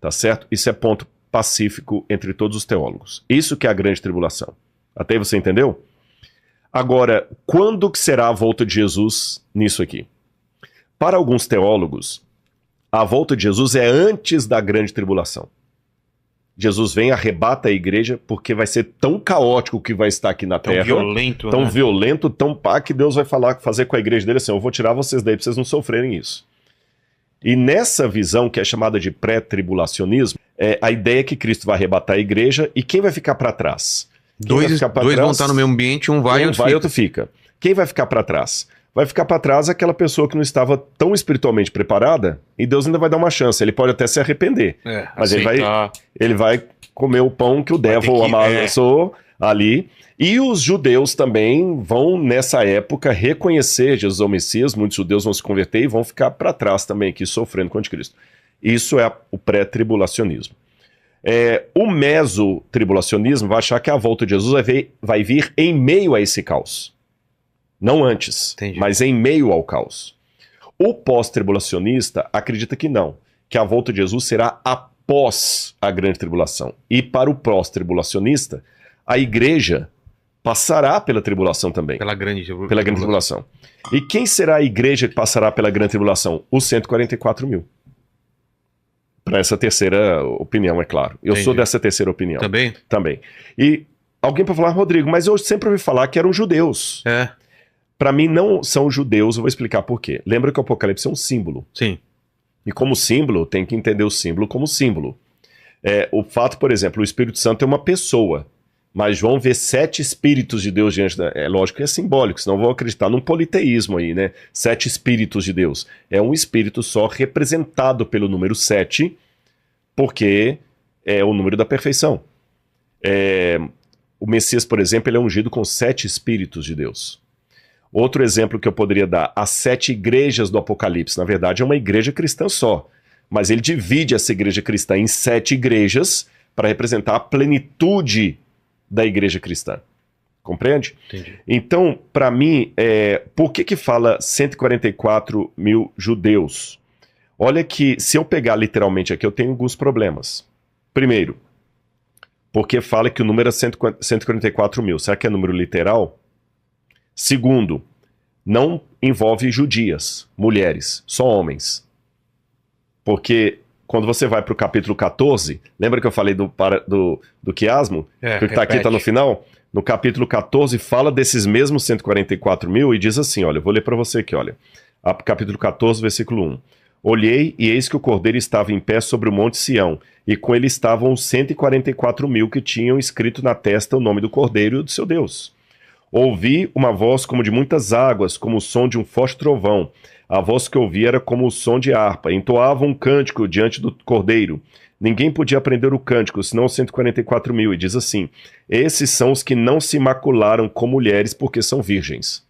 [SPEAKER 1] Tá certo? Isso é ponto pacífico entre todos os teólogos. Isso que é a grande tribulação. Até aí você entendeu? Agora, quando que será a volta de Jesus nisso aqui? Para alguns teólogos, a volta de Jesus é antes da grande tribulação. Jesus vem, arrebata a igreja, porque vai ser tão caótico que vai estar aqui na terra. Tão violento, tão pá, que Deus vai fazer com a igreja dele assim, eu vou tirar vocês daí pra vocês não sofrerem isso. E nessa visão, que é chamada de pré-tribulacionismo, a ideia é que Cristo vai arrebatar a igreja, e quem vai ficar para trás?
[SPEAKER 2] Dois vão estar no mesmo ambiente, um vai e
[SPEAKER 1] outro fica. Quem vai ficar para trás? Vai ficar para trás aquela pessoa que não estava tão espiritualmente preparada, e Deus ainda vai dar uma chance. Ele pode até se arrepender, mas ele vai comer o pão que o devil amassou ali. E os judeus também vão, nessa época, reconhecer Jesus ao Messias. Muitos judeus vão se converter e vão ficar para trás também aqui, sofrendo com o anticristo. Isso é o pré-tribulacionismo. O mesotribulacionismo vai achar que a volta de Jesus vai vir em meio a esse caos. Não antes, mas em meio ao caos. O pós-tribulacionista acredita que não, que a volta de Jesus será após a grande tribulação. E para o pós-tribulacionista, a igreja passará pela tribulação também.
[SPEAKER 2] Pela grande
[SPEAKER 1] tribulação. E quem será a igreja que passará pela grande tribulação? Os 144 mil. Para essa terceira opinião, é claro. Eu sou dessa terceira opinião. Também. E alguém pode falar, Rodrigo, mas eu sempre ouvi falar que eram judeus. Para mim não são judeus, eu vou explicar por quê. Lembra que o Apocalipse é um símbolo.
[SPEAKER 2] Sim.
[SPEAKER 1] E como símbolo, tem que entender o símbolo como símbolo. O fato, por exemplo, o Espírito Santo é uma pessoa, mas João vê 7 espíritos de Deus diante da... É lógico que é simbólico, senão vão acreditar num politeísmo aí, né? 7 espíritos de Deus. É um espírito só representado pelo número 7, porque é o número da perfeição. O Messias, por exemplo, ele é ungido com 7 Espíritos de Deus. Outro exemplo que eu poderia dar, as 7 igrejas do Apocalipse. Na verdade, é uma igreja cristã só. Mas ele divide essa igreja cristã em 7 igrejas para representar a plenitude da igreja cristã. Compreende?
[SPEAKER 2] Entendi.
[SPEAKER 1] Então, para mim, por que fala 144 mil judeus? Olha que, se eu pegar literalmente aqui, eu tenho alguns problemas. Primeiro, porque fala que o número é 144 mil. Será que é número literal? Segundo, não envolve judias, mulheres, só homens. Porque quando você vai para o capítulo 14, lembra que eu falei do quiasmo? Que o que está aqui está no final? No capítulo 14 fala desses mesmos 144 mil e diz assim, olha, eu vou ler para você aqui, olha. Capítulo 14, versículo 1. Olhei e eis que o cordeiro estava em pé sobre o monte Sião, e com ele estavam os 144 mil que tinham escrito na testa o nome do cordeiro e do seu Deus. Ouvi uma voz como de muitas águas, como o som de um forte trovão. A voz que ouvi era como o som de harpa. Entoava um cântico diante do cordeiro. Ninguém podia aprender o cântico, senão os 144 mil. E diz assim, esses são os que não se macularam com mulheres porque são virgens.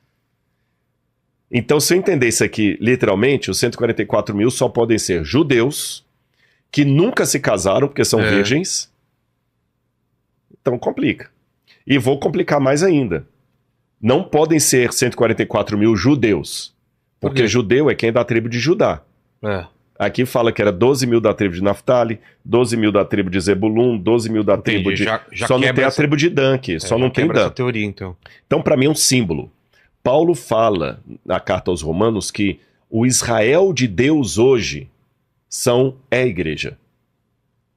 [SPEAKER 1] Então, se eu entender isso aqui literalmente, os 144 mil só podem ser judeus que nunca se casaram porque são virgens. Então complica. E vou complicar mais ainda. Não podem ser 144 mil judeus. Porque judeu é quem é da tribo de Judá. Aqui fala que era 12 mil da tribo de Naftali, 12 mil da tribo de Zebulun, 12 mil da tribo de... Só não tem a tribo de Dan aqui, só não tem Dan.
[SPEAKER 2] Essa teoria, então.
[SPEAKER 1] Então, para mim, é um símbolo. Paulo fala na carta aos Romanos que o Israel de Deus hoje é a igreja.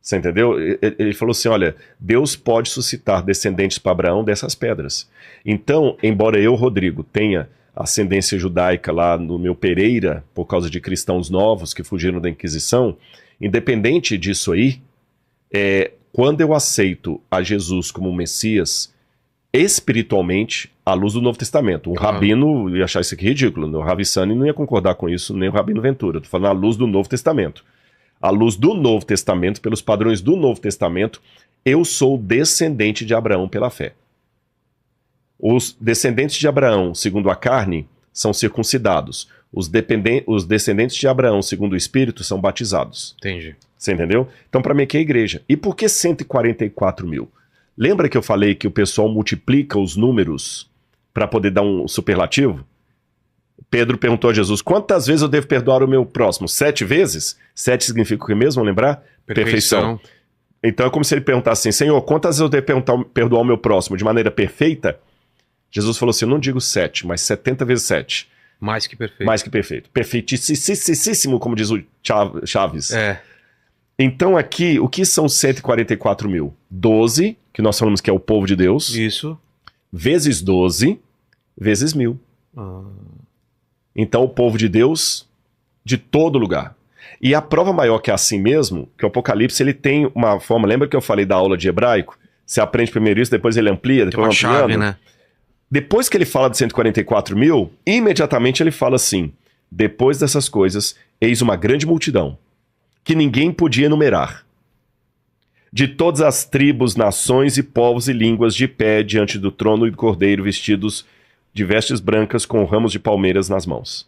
[SPEAKER 1] Você entendeu? Ele falou assim, olha, Deus pode suscitar descendentes para Abraão dessas pedras. Então, embora eu, Rodrigo, tenha ascendência judaica lá no meu Pereira, por causa de cristãos novos que fugiram da Inquisição, independente disso aí, quando eu aceito a Jesus como Messias, espiritualmente, à luz do Novo Testamento. Um rabino ia achar isso aqui ridículo, o Ravi Sani não ia concordar com isso, nem o Rabino Ventura. Estou falando à luz do Novo Testamento. À luz do Novo Testamento, pelos padrões do Novo Testamento, eu sou descendente de Abraão pela fé. Os descendentes de Abraão, segundo a carne, são circuncidados. Os descendentes de Abraão, segundo o Espírito, são batizados.
[SPEAKER 2] Entendi.
[SPEAKER 1] Você entendeu? Então, para mim, aqui é a igreja. E por que 144 mil? Lembra que eu falei que o pessoal multiplica os números para poder dar um superlativo? Pedro perguntou a Jesus, quantas vezes eu devo perdoar o meu próximo? 7 vezes? 7 significa o que mesmo, lembrar? Perfeição. Então é como se ele perguntasse assim, Senhor, quantas vezes eu devo perdoar o meu próximo de maneira perfeita? Jesus falou assim, eu não digo 7, mas 70 vezes 7.
[SPEAKER 2] Mais que perfeito.
[SPEAKER 1] Mais que perfeito. Perfeitíssimo, como diz o Chaves. Então aqui, o que são 144 mil? 12, que nós falamos que é o povo de Deus.
[SPEAKER 2] Isso.
[SPEAKER 1] Vezes 12, vezes 1000. Então o povo de Deus de todo lugar. E a prova maior que é assim mesmo, que o Apocalipse ele tem uma forma, lembra que eu falei da aula de hebraico? Você aprende primeiro isso, depois ele amplia, depois
[SPEAKER 2] uma chave, né?
[SPEAKER 1] Depois que ele fala de 144 mil, imediatamente ele fala assim, depois dessas coisas, eis uma grande multidão, que ninguém podia enumerar, de todas as tribos, nações e povos e línguas de pé diante do trono e do cordeiro, vestidos de vestes brancas com ramos de palmeiras nas mãos.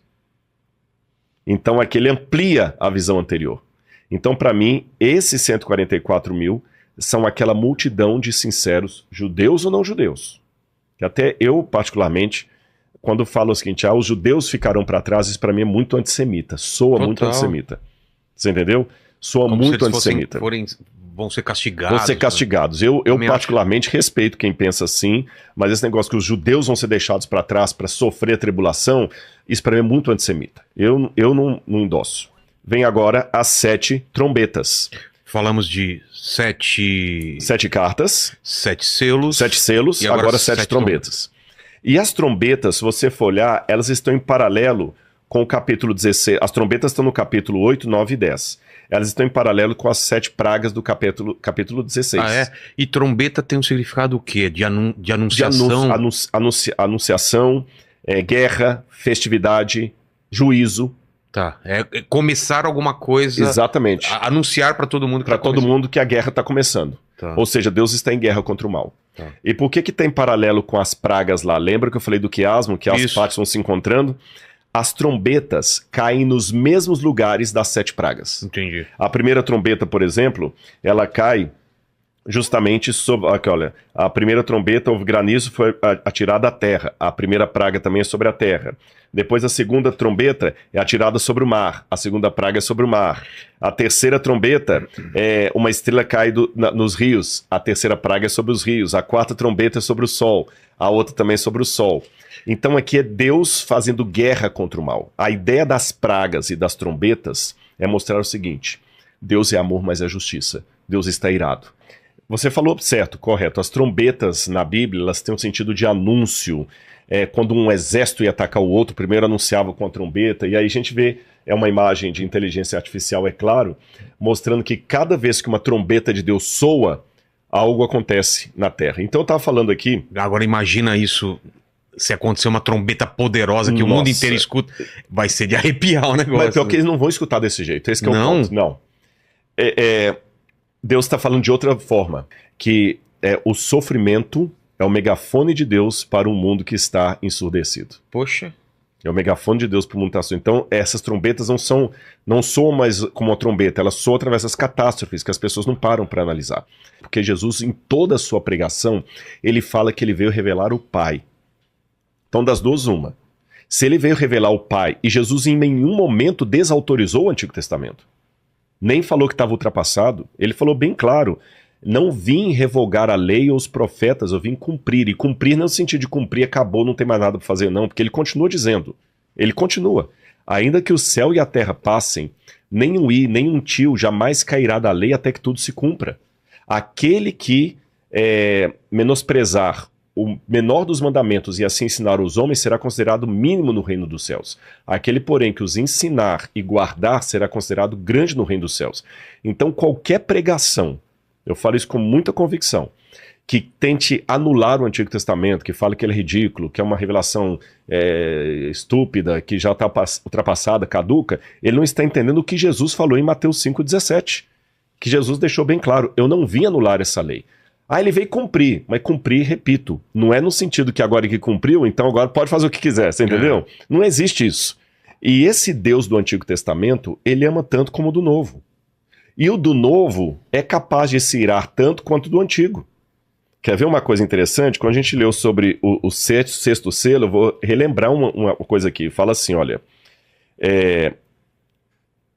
[SPEAKER 1] Então aqui ele amplia a visão anterior. Então para mim, esses 144 mil são aquela multidão de sinceros, judeus ou não judeus. Que até eu, particularmente, quando falo o seguinte, os judeus ficarão para trás, isso para mim é muito antissemita. Soa muito antissemita. Você entendeu? Soa como muito antissemita.
[SPEAKER 2] Vão ser castigados.
[SPEAKER 1] Vão ser castigados. Eu particularmente respeito quem pensa assim, mas esse negócio que os judeus vão ser deixados para trás para sofrer a tribulação, isso para mim é muito antissemita. Eu não endosso. Vem agora as 7 trombetas.
[SPEAKER 2] Falamos de 7
[SPEAKER 1] cartas.
[SPEAKER 2] 7 selos.
[SPEAKER 1] 7 selos, e agora 7 trombetas. E as trombetas, se você for olhar, elas estão em paralelo com o capítulo 16. As trombetas estão no capítulo 8, 9 e 10. Elas estão em paralelo com as 7 pragas do capítulo 16.
[SPEAKER 2] E trombeta tem um significado o quê? De anunciação?
[SPEAKER 1] Anunciação, guerra, festividade, juízo.
[SPEAKER 2] Tá. É começar alguma coisa.
[SPEAKER 1] Exatamente.
[SPEAKER 2] Anunciar para todo mundo que
[SPEAKER 1] Para todo mundo que a guerra está começando.
[SPEAKER 2] Tá.
[SPEAKER 1] Ou seja, Deus está em guerra contra o mal.
[SPEAKER 2] Tá.
[SPEAKER 1] E por que tem paralelo com as pragas lá? Lembra que eu falei do quiasmo, que as
[SPEAKER 2] Isso.
[SPEAKER 1] partes vão se encontrando? As trombetas caem nos mesmos lugares das 7 pragas.
[SPEAKER 2] Entendi.
[SPEAKER 1] A primeira trombeta, por exemplo, ela cai justamente sobre... Aqui, olha, a primeira trombeta, o granizo foi atirado à terra. A primeira praga também é sobre a terra. Depois a segunda trombeta é atirada sobre o mar. A segunda praga é sobre o mar. A terceira trombeta é uma estrela cai nos rios. A terceira praga é sobre os rios. A quarta trombeta é sobre o sol. A outra também é sobre o sol. Então aqui é Deus fazendo guerra contra o mal. A ideia das pragas e das trombetas é mostrar o seguinte: Deus é amor, mas é justiça. Deus está irado. Você falou certo, correto. As trombetas na Bíblia, elas têm um sentido de anúncio. Quando um exército ia atacar o outro, primeiro anunciava com a trombeta, e aí a gente vê, é uma imagem de inteligência artificial, é claro, mostrando que cada vez que uma trombeta de Deus soa, algo acontece na Terra. Então eu estava falando aqui...
[SPEAKER 2] Agora imagina isso, se acontecer uma trombeta poderosa que o mundo inteiro escuta, vai ser de arrepiar o negócio.
[SPEAKER 1] Mas pior que eles não vão escutar desse jeito, esse que é o ponto. Não. Deus está falando de outra forma, que o sofrimento é o megafone de Deus para um mundo que está ensurdecido.
[SPEAKER 2] Poxa. É
[SPEAKER 1] o megafone de Deus para o mundo que está ensurdecido. Então, essas trombetas não soam mais como uma trombeta, elas soam através das catástrofes que as pessoas não param para analisar. Porque Jesus, em toda a sua pregação, ele fala que ele veio revelar o Pai. Então, das duas, uma. Se ele veio revelar o Pai, e Jesus em nenhum momento desautorizou o Antigo Testamento, nem falou que estava ultrapassado, ele falou bem claro: não vim revogar a lei ou os profetas, eu vim cumprir. E cumprir não é no sentido de cumprir, acabou, não tem mais nada para fazer, não. Porque ele continua dizendo. Ele continua. Ainda que o céu e a terra passem, nem um i, nem um tio jamais cairá da lei até que tudo se cumpra. Aquele que menosprezar o menor dos mandamentos e assim ensinar os homens será considerado mínimo no reino dos céus. Aquele, porém, que os ensinar e guardar será considerado grande no reino dos céus. Então, qualquer pregação, eu falo isso com muita convicção, que tente anular o Antigo Testamento, que fala que ele é ridículo, que é uma revelação estúpida, que já está ultrapassada, caduca, ele não está entendendo o que Jesus falou em Mateus 5,17. Que Jesus deixou bem claro: eu não vim anular essa lei. Ele veio cumprir, mas cumprir, repito, não é no sentido que agora que cumpriu, então agora pode fazer o que quiser, você entendeu? Não existe isso. E esse Deus do Antigo Testamento, ele ama tanto como o do Novo. E o do Novo é capaz de se irar tanto quanto o do Antigo. Quer ver uma coisa interessante? Quando a gente leu sobre o sexto selo, eu vou relembrar uma coisa aqui. Fala assim, olha: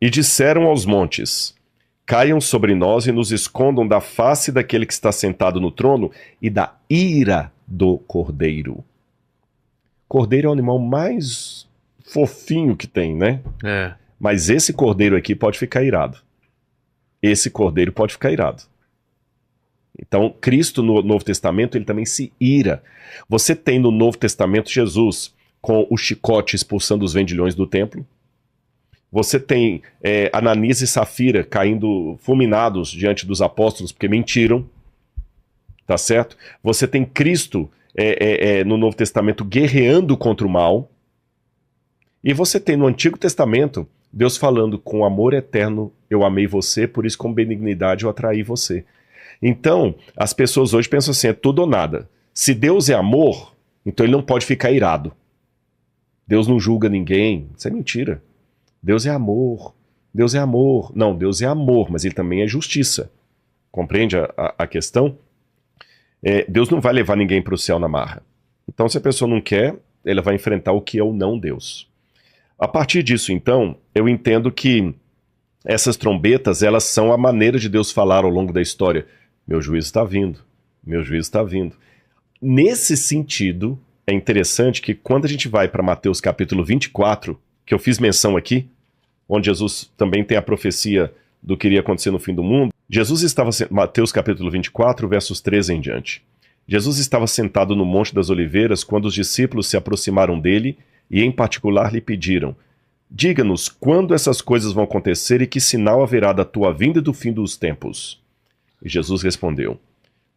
[SPEAKER 1] e disseram aos montes: caiam sobre nós e nos escondam da face daquele que está sentado no trono e da ira do cordeiro. Cordeiro é o animal mais fofinho que tem, né? Mas esse cordeiro aqui pode ficar irado. Esse cordeiro pode ficar irado. Então, Cristo no Novo Testamento, ele também se ira. Você tem no Novo Testamento Jesus com o chicote expulsando os vendilhões do templo. Você tem Ananias e Safira caindo fulminados diante dos apóstolos porque mentiram. Tá certo? Você tem Cristo no Novo Testamento guerreando contra o mal. E você tem no Antigo Testamento Deus falando: com amor eterno eu amei você, por isso com benignidade eu atraí você. Então, as pessoas hoje pensam assim: é tudo ou nada. Se Deus é amor, então ele não pode ficar irado. Deus não julga ninguém. Isso é mentira. Deus é amor. Deus é amor. Não, Deus é amor, mas ele também é justiça. Compreende a questão? Deus não vai levar ninguém para o céu na marra. Então, se a pessoa não quer, ela vai enfrentar o que é o não Deus. A partir disso, então, eu entendo que essas trombetas, elas são a maneira de Deus falar ao longo da história: meu juízo está vindo, meu juízo está vindo. Nesse sentido, é interessante que quando a gente vai para Mateus capítulo 24, que eu fiz menção aqui, onde Jesus também tem a profecia do que iria acontecer no fim do mundo, Jesus estava, Mateus capítulo 24, versos 13 em diante. Jesus estava sentado no Monte das Oliveiras quando os discípulos se aproximaram dele e em particular lhe pediram: diga-nos quando essas coisas vão acontecer e que sinal haverá da tua vinda e do fim dos tempos. E Jesus respondeu: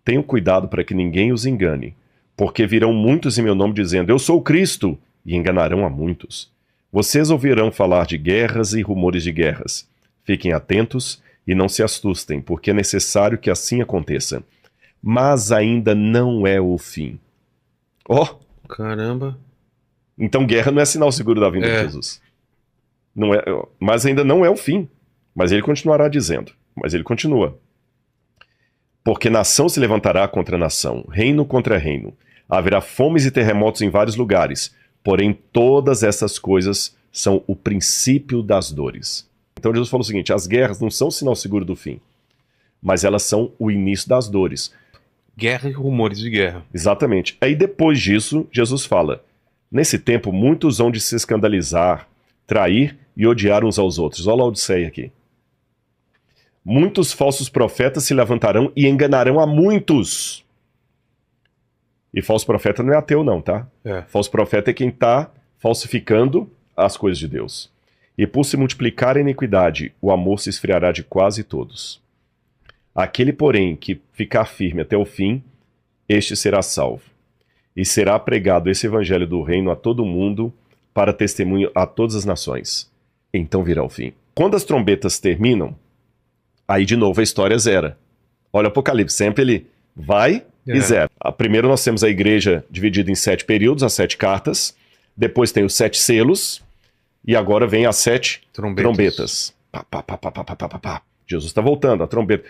[SPEAKER 1] tenham cuidado para que ninguém os engane, porque virão muitos em meu nome dizendo: eu sou o Cristo, e enganarão a muitos. Vocês ouvirão falar de guerras e rumores de guerras. Fiquem atentos e não se assustem, porque é necessário que assim aconteça. Mas ainda não é o fim. Ó!
[SPEAKER 2] Caramba.
[SPEAKER 1] Então guerra não é sinal seguro da vinda de Jesus. Não é, mas ainda não é o fim. Mas ele continuará dizendo. Mas ele continua. Porque nação se levantará contra nação, reino contra reino. Haverá fomes e terremotos em vários lugares. Porém, todas essas coisas são o princípio das dores. Então Jesus falou o seguinte, as guerras não são sinal seguro do fim, mas elas são o início das dores.
[SPEAKER 2] Guerra e rumores de guerra.
[SPEAKER 1] Exatamente. Aí depois disso, Jesus fala, nesse tempo muitos hão de se escandalizar, trair e odiar uns aos outros. Olha a Odisseia aqui. Muitos falsos profetas se levantarão e enganarão a muitos. E falso profeta não é ateu não, tá? Falso profeta é quem está falsificando as coisas de Deus. E por se multiplicar a iniquidade, o amor se esfriará de quase todos. Aquele, porém, que ficar firme até o fim, este será salvo. E será pregado esse evangelho do reino a todo mundo, para testemunho a todas as nações. Então virá o fim. Quando as trombetas terminam, aí de novo a história zera. Olha o Apocalipse, sempre ele vai e zera. Primeiro nós temos a igreja dividida em 7 períodos, as 7 cartas. Depois tem os 7 selos. E agora vem as 7 trombetas. Pá, pá, pá, pá, pá, pá, pá, pá. Jesus está voltando, a trombeta.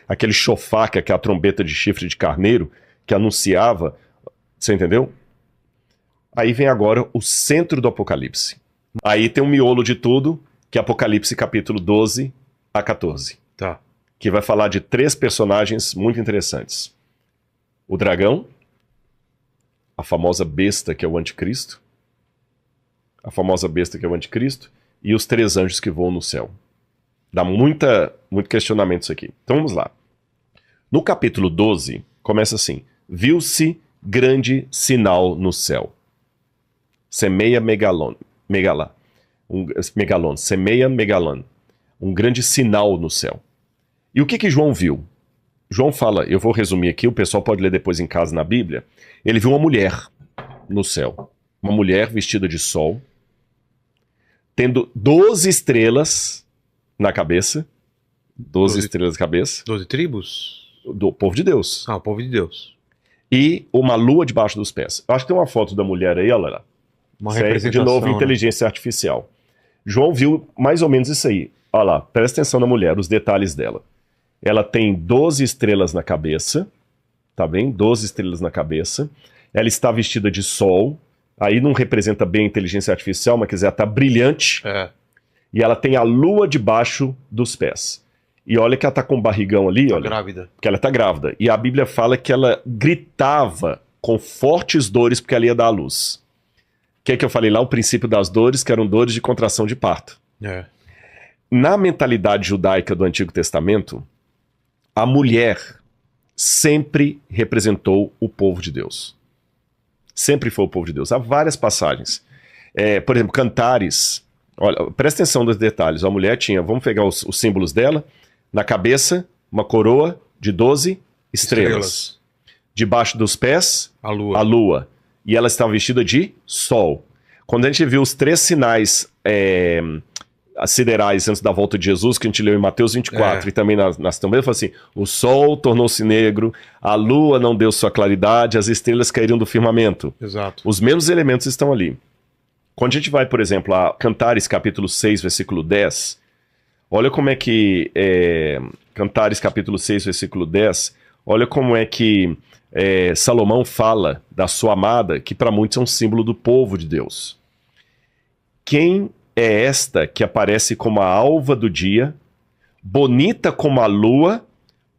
[SPEAKER 1] Aquele chofar, que é a trombeta de chifre de carneiro, que anunciava. Você entendeu? Aí vem agora o centro do Apocalipse. Aí tem um miolo de tudo, que é Apocalipse capítulo 12 a 14.
[SPEAKER 2] Tá.
[SPEAKER 1] Que vai falar de 3 personagens muito interessantes. O dragão, a famosa besta que é o anticristo, e os 3 anjos que voam no céu. Dá muito questionamento isso aqui. Então vamos lá. No capítulo 12, começa assim. Viu-se grande sinal no céu. Semeia megalon. Semeia megalon. Um grande sinal no céu. E o que João viu? João fala, eu vou resumir aqui, o pessoal pode ler depois em casa na Bíblia. Ele viu uma mulher no céu. Uma mulher vestida de sol, tendo 12 estrelas na cabeça. 12 estrelas na cabeça.
[SPEAKER 2] 12 tribos?
[SPEAKER 1] Do povo de Deus.
[SPEAKER 2] Ah, o povo de Deus.
[SPEAKER 1] E uma lua debaixo dos pés. Eu acho que tem uma foto da mulher aí, olha lá.
[SPEAKER 2] Uma representação,
[SPEAKER 1] de novo, inteligência artificial. João viu mais ou menos isso aí. Olha lá, presta atenção na mulher, os detalhes dela. Ela tem 12 estrelas na cabeça, tá bem? 12 estrelas na cabeça. Ela está vestida de sol. Aí não representa bem a inteligência artificial, mas quer dizer, ela está brilhante. E ela tem a lua debaixo dos pés. E olha que ela está com um barrigão ali, olha.
[SPEAKER 2] Grávida.
[SPEAKER 1] Porque ela está grávida. E a Bíblia fala que ela gritava com fortes dores porque ela ia dar à luz. O que eu falei lá? O princípio das dores, que eram dores de contração de parto. Na mentalidade judaica do Antigo Testamento, a mulher sempre representou o povo de Deus. Sempre foi o povo de Deus. Há várias passagens. Por exemplo, Cantares. Olha, presta atenção nos detalhes. A mulher tinha, vamos pegar os símbolos dela. Na cabeça, uma coroa de 12 estrelas. Debaixo dos pés, a lua. E ela estava vestida de sol. Quando a gente viu os 3 sinais siderais antes da volta de Jesus, que a gente leu em Mateus 24 e também nas também, fala assim, o sol tornou-se negro, a lua não deu sua claridade, as estrelas caíram do firmamento.
[SPEAKER 2] Exato.
[SPEAKER 1] Os mesmos elementos estão ali. Quando a gente vai, por exemplo, a Cantares capítulo 6, versículo 10, olha como é que Cantares capítulo 6, versículo 10, olha como é que Salomão fala da sua amada, que para muitos é um símbolo do povo de Deus. Quem é esta que aparece como a alva do dia, bonita como a lua,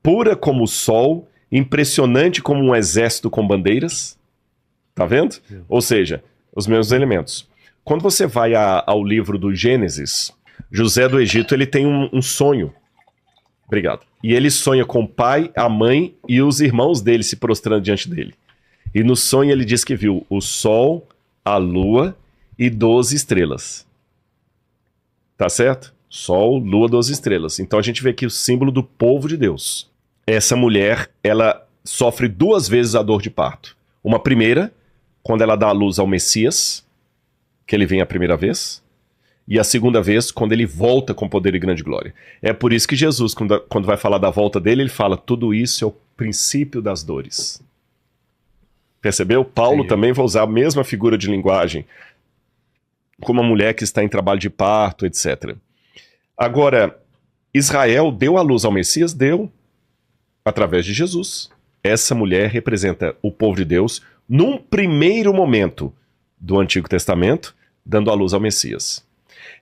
[SPEAKER 1] pura como o sol, impressionante como um exército com bandeiras? Tá vendo? Ou seja, os mesmos elementos. Quando você vai ao livro do Gênesis, José do Egito ele tem um sonho. Obrigado. E ele sonha com o pai, a mãe e os irmãos dele se prostrando diante dele. E no sonho ele diz que viu o sol, a lua e 12 estrelas. Tá certo? Sol, lua, 12 estrelas. Então a gente vê aqui o símbolo do povo de Deus. Essa mulher, ela sofre 2 vezes a dor de parto. Uma primeira, quando ela dá à luz ao Messias, que ele vem a primeira vez, e a segunda vez quando ele volta com poder e grande glória. É por isso que Jesus, quando vai falar da volta dele, ele fala, tudo isso é o princípio das dores. Percebeu? Paulo também vai usar a mesma figura de linguagem, como uma mulher que está em trabalho de parto, etc. Agora, Israel deu à luz ao Messias? Deu, através de Jesus. Essa mulher representa o povo de Deus num primeiro momento do Antigo Testamento, dando à luz ao Messias.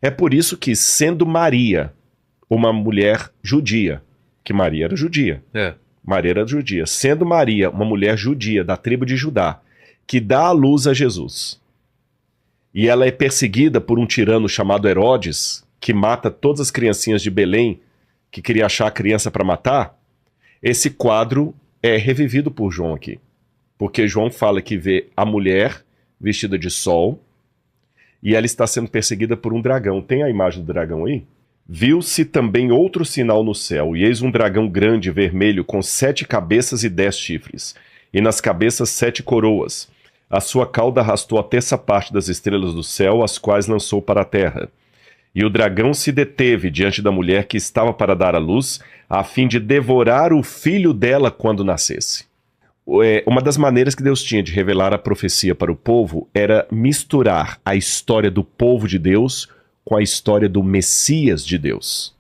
[SPEAKER 1] É por isso que, sendo Maria uma mulher judia, que Maria era judia, Maria era judia, sendo Maria uma mulher judia da tribo de Judá, que dá à luz a Jesus, e ela é perseguida por um tirano chamado Herodes, que mata todas as criancinhas de Belém, que queria achar a criança para matar, esse quadro é revivido por João aqui. Porque João fala que vê a mulher vestida de sol, e ela está sendo perseguida por um dragão. Tem a imagem do dragão aí? Viu-se também outro sinal no céu, e eis um dragão grande, vermelho, com 7 cabeças e 10 chifres, e nas cabeças 7 coroas. A sua cauda arrastou a terça parte das estrelas do céu, as quais lançou para a terra. E o dragão se deteve diante da mulher que estava para dar à luz, a fim de devorar o filho dela quando nascesse. Uma das maneiras que Deus tinha de revelar a profecia para o povo era misturar a história do povo de Deus com a história do Messias de Deus.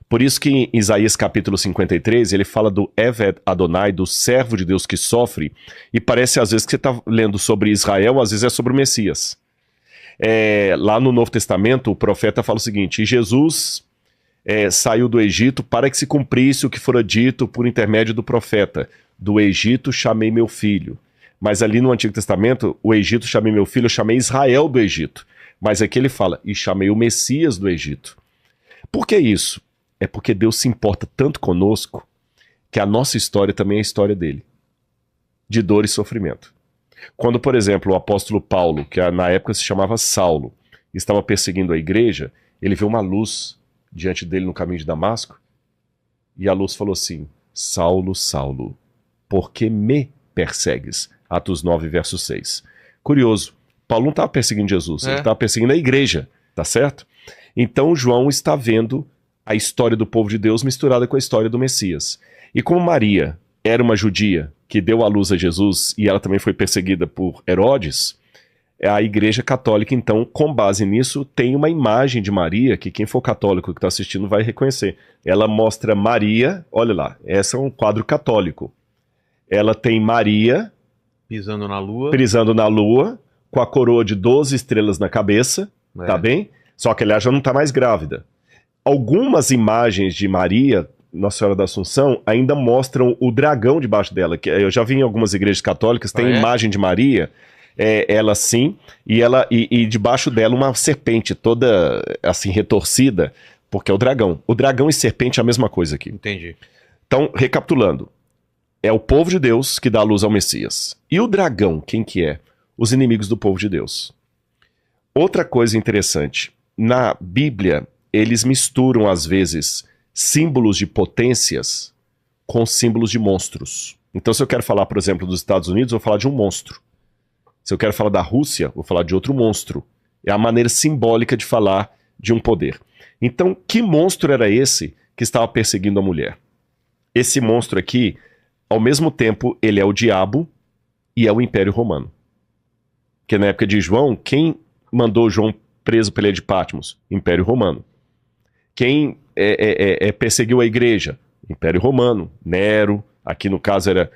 [SPEAKER 1] Por isso que em Isaías capítulo 53, ele fala do Eved Adonai, do servo de Deus que sofre, e parece às vezes que você está lendo sobre Israel, às vezes é sobre o Messias. Lá no Novo Testamento, o profeta fala o seguinte, e Jesus saiu do Egito para que se cumprisse o que fora dito por intermédio do profeta. Do Egito chamei meu filho. Mas ali no Antigo Testamento, o Egito chamei meu filho, eu chamei Israel do Egito. Mas aqui ele fala, e chamei o Messias do Egito. Por que isso? É porque Deus se importa tanto conosco, que a nossa história também é a história dele. De dor e sofrimento. Quando, por exemplo, o apóstolo Paulo, que na época se chamava Saulo, estava perseguindo a igreja, ele viu uma luz diante dele no caminho de Damasco, e a luz falou assim, Saulo, Saulo, por que me persegues? Atos 9, verso 6. Curioso, Paulo não estava perseguindo Jesus, ele estava perseguindo a igreja, tá certo? Então João está vendo a história do povo de Deus misturada com a história do Messias. E como Maria era uma judia que deu à luz a Jesus e ela também foi perseguida por Herodes, a igreja católica, então, com base nisso, tem uma imagem de Maria que quem for católico que está assistindo vai reconhecer. Ela mostra Maria, olha lá, esse é um quadro católico. Ela tem Maria
[SPEAKER 2] pisando na
[SPEAKER 1] lua, com a coroa de 12 estrelas na cabeça, tá bem? Só que ela já não está mais grávida. Algumas imagens de Maria, Nossa Senhora da Assunção, ainda mostram o dragão debaixo dela. Que eu já vi em algumas igrejas católicas, tem imagem de Maria, ela sim, e debaixo dela uma serpente toda assim retorcida, porque é o dragão. O dragão e serpente é a mesma coisa aqui.
[SPEAKER 2] Entendi.
[SPEAKER 1] Então, recapitulando. É o povo de Deus que dá a luz ao Messias. E o dragão, quem que é? Os inimigos do povo de Deus. Outra coisa interessante. Na Bíblia, eles misturam, às vezes, símbolos de potências com símbolos de monstros. Então, se eu quero falar, por exemplo, dos Estados Unidos, eu vou falar de um monstro. Se eu quero falar da Rússia, vou falar de outro monstro. É a maneira simbólica de falar de um poder. Então, que monstro era esse que estava perseguindo a mulher? Esse monstro aqui, ao mesmo tempo, ele é o diabo e é o Império Romano. Porque na época de João, quem mandou João preso pela ilha de Patmos? Império Romano. Quem perseguiu a igreja? Império Romano. Nero, aqui no caso era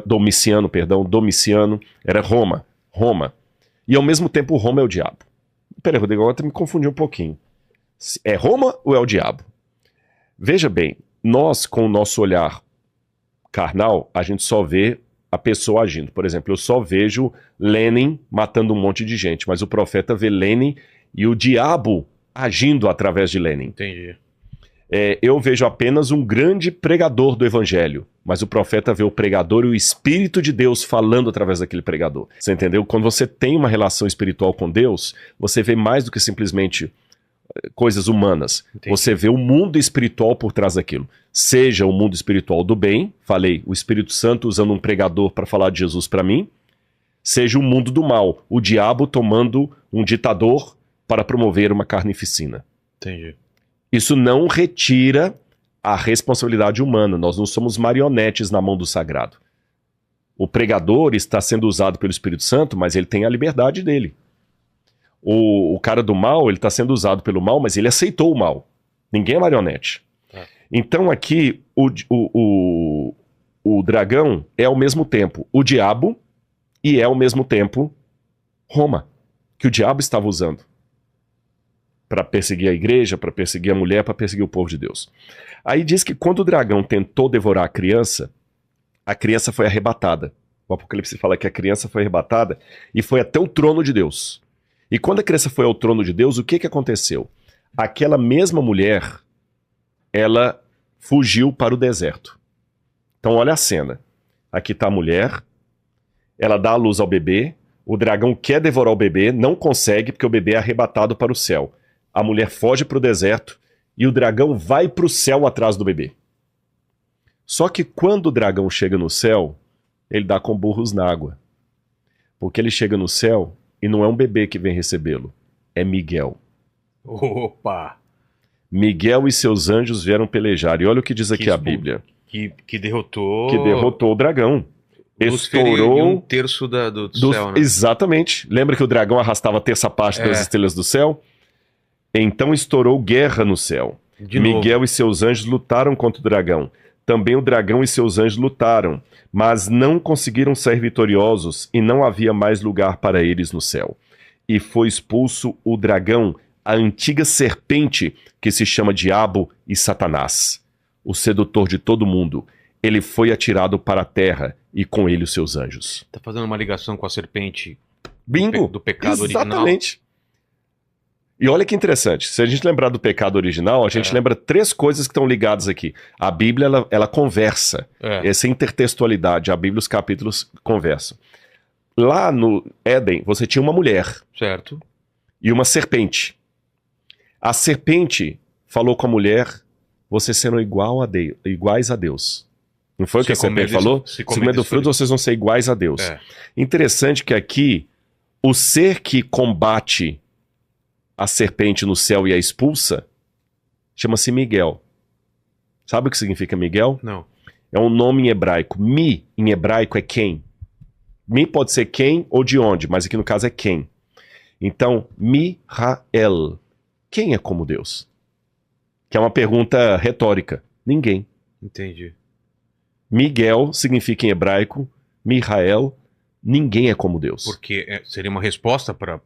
[SPEAKER 1] Domiciano, era Roma. E ao mesmo tempo Roma é o diabo. Peraí, Rodrigo, agora me confundi um pouquinho. É Roma ou é o diabo? Veja bem, nós com o nosso olhar carnal, a gente só vê a pessoa agindo. Por exemplo, eu só vejo Lenin matando um monte de gente, mas o profeta vê Lenin e o diabo agindo através de Lenin.
[SPEAKER 2] Entendi.
[SPEAKER 1] Eu vejo apenas um grande pregador do evangelho, mas o profeta vê o pregador e o Espírito de Deus falando através daquele pregador. Você entendeu? Quando você tem uma relação espiritual com Deus, você vê mais do que simplesmente coisas humanas.
[SPEAKER 2] Entendi.
[SPEAKER 1] Você vê o mundo espiritual por trás daquilo. Seja o mundo espiritual do bem, falei, o Espírito Santo usando um pregador para falar de Jesus para mim, seja o mundo do mal, o diabo tomando um ditador para promover uma carnificina.
[SPEAKER 2] Entendi.
[SPEAKER 1] Isso não retira a responsabilidade humana. Nós não somos marionetes na mão do sagrado. O pregador está sendo usado pelo Espírito Santo, mas ele tem a liberdade dele. O cara do mal, ele está sendo usado pelo mal, mas ele aceitou o mal. Ninguém é marionete. Então aqui, o dragão é ao mesmo tempo o diabo e é ao mesmo tempo Roma, que o diabo estava usando para perseguir a igreja, para perseguir a mulher, para perseguir o povo de Deus. Aí diz que quando o dragão tentou devorar a criança foi arrebatada. O Apocalipse fala que a criança foi arrebatada e foi até o trono de Deus. E quando a criança foi ao trono de Deus, o que aconteceu? Aquela mesma mulher, ela fugiu para o deserto. Então olha a cena. Aqui está a mulher, ela dá a luz ao bebê, o dragão quer devorar o bebê, não consegue porque o bebê é arrebatado para o céu. A mulher foge para o deserto e o dragão vai para o céu atrás do bebê. Só que quando o dragão chega no céu, ele dá com burros na água. Porque ele chega no céu e não é um bebê que vem recebê-lo, é Miguel.
[SPEAKER 2] Opa!
[SPEAKER 1] Miguel e seus anjos vieram pelejar. E olha o que diz aqui a Bíblia.
[SPEAKER 2] Que derrotou...
[SPEAKER 1] Que derrotou o dragão. Estourou...
[SPEAKER 2] um terço do céu, né?
[SPEAKER 1] Exatamente. Lembra que o dragão arrastava a terça parte das estrelas do céu? Então estourou guerra no céu. Miguel e seus anjos lutaram contra o dragão. Também o dragão e seus anjos lutaram, mas não conseguiram sair vitoriosos e não havia mais lugar para eles no céu. E foi expulso o dragão, a antiga serpente que se chama Diabo e Satanás, o sedutor de todo mundo. Ele foi atirado para a terra e com ele os seus anjos.
[SPEAKER 2] Tá fazendo uma ligação com a serpente
[SPEAKER 1] Bingo!
[SPEAKER 2] do pecado original.
[SPEAKER 1] Exatamente. E olha que interessante, se a gente lembrar do pecado original, a gente lembra 3 coisas que estão ligadas aqui. A Bíblia, ela conversa. Essa intertextualidade, a Bíblia, os capítulos conversam. Lá no Éden, você tinha uma mulher.
[SPEAKER 2] Certo.
[SPEAKER 1] E uma serpente. A serpente falou com a mulher, vocês serão iguais a Deus. Não foi o que a serpente falou? Se comer do fruto, vocês vão ser iguais a Deus. Interessante que aqui, o ser que combate a serpente no céu e a expulsa, chama-se Miguel. Sabe o que significa Miguel?
[SPEAKER 2] Não.
[SPEAKER 1] É um nome em hebraico. Mi, em hebraico, é quem. Mi pode ser quem ou de onde, mas aqui no caso é quem. Então, Mi-ra-el. Quem é como Deus? Que é uma pergunta retórica. Ninguém.
[SPEAKER 2] Entendi.
[SPEAKER 1] Miguel significa em hebraico, Mi-ra-el, ninguém é como Deus.
[SPEAKER 2] Porque seria uma resposta para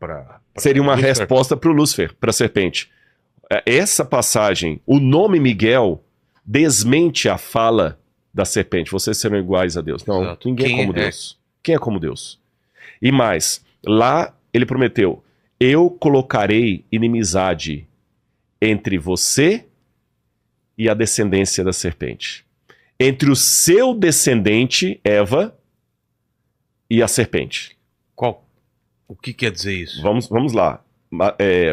[SPEAKER 1] seria uma resposta para o Lúcifer, para a serpente. Essa passagem, o nome Miguel, desmente a fala da serpente. Vocês serão iguais a Deus. Não,
[SPEAKER 2] exato.
[SPEAKER 1] Ninguém é como Deus. Quem é como Deus? E mais, lá ele prometeu, eu colocarei inimizade entre você e a descendência da serpente. Entre o seu descendente, Eva, e a serpente.
[SPEAKER 2] O que quer dizer isso?
[SPEAKER 1] Vamos lá.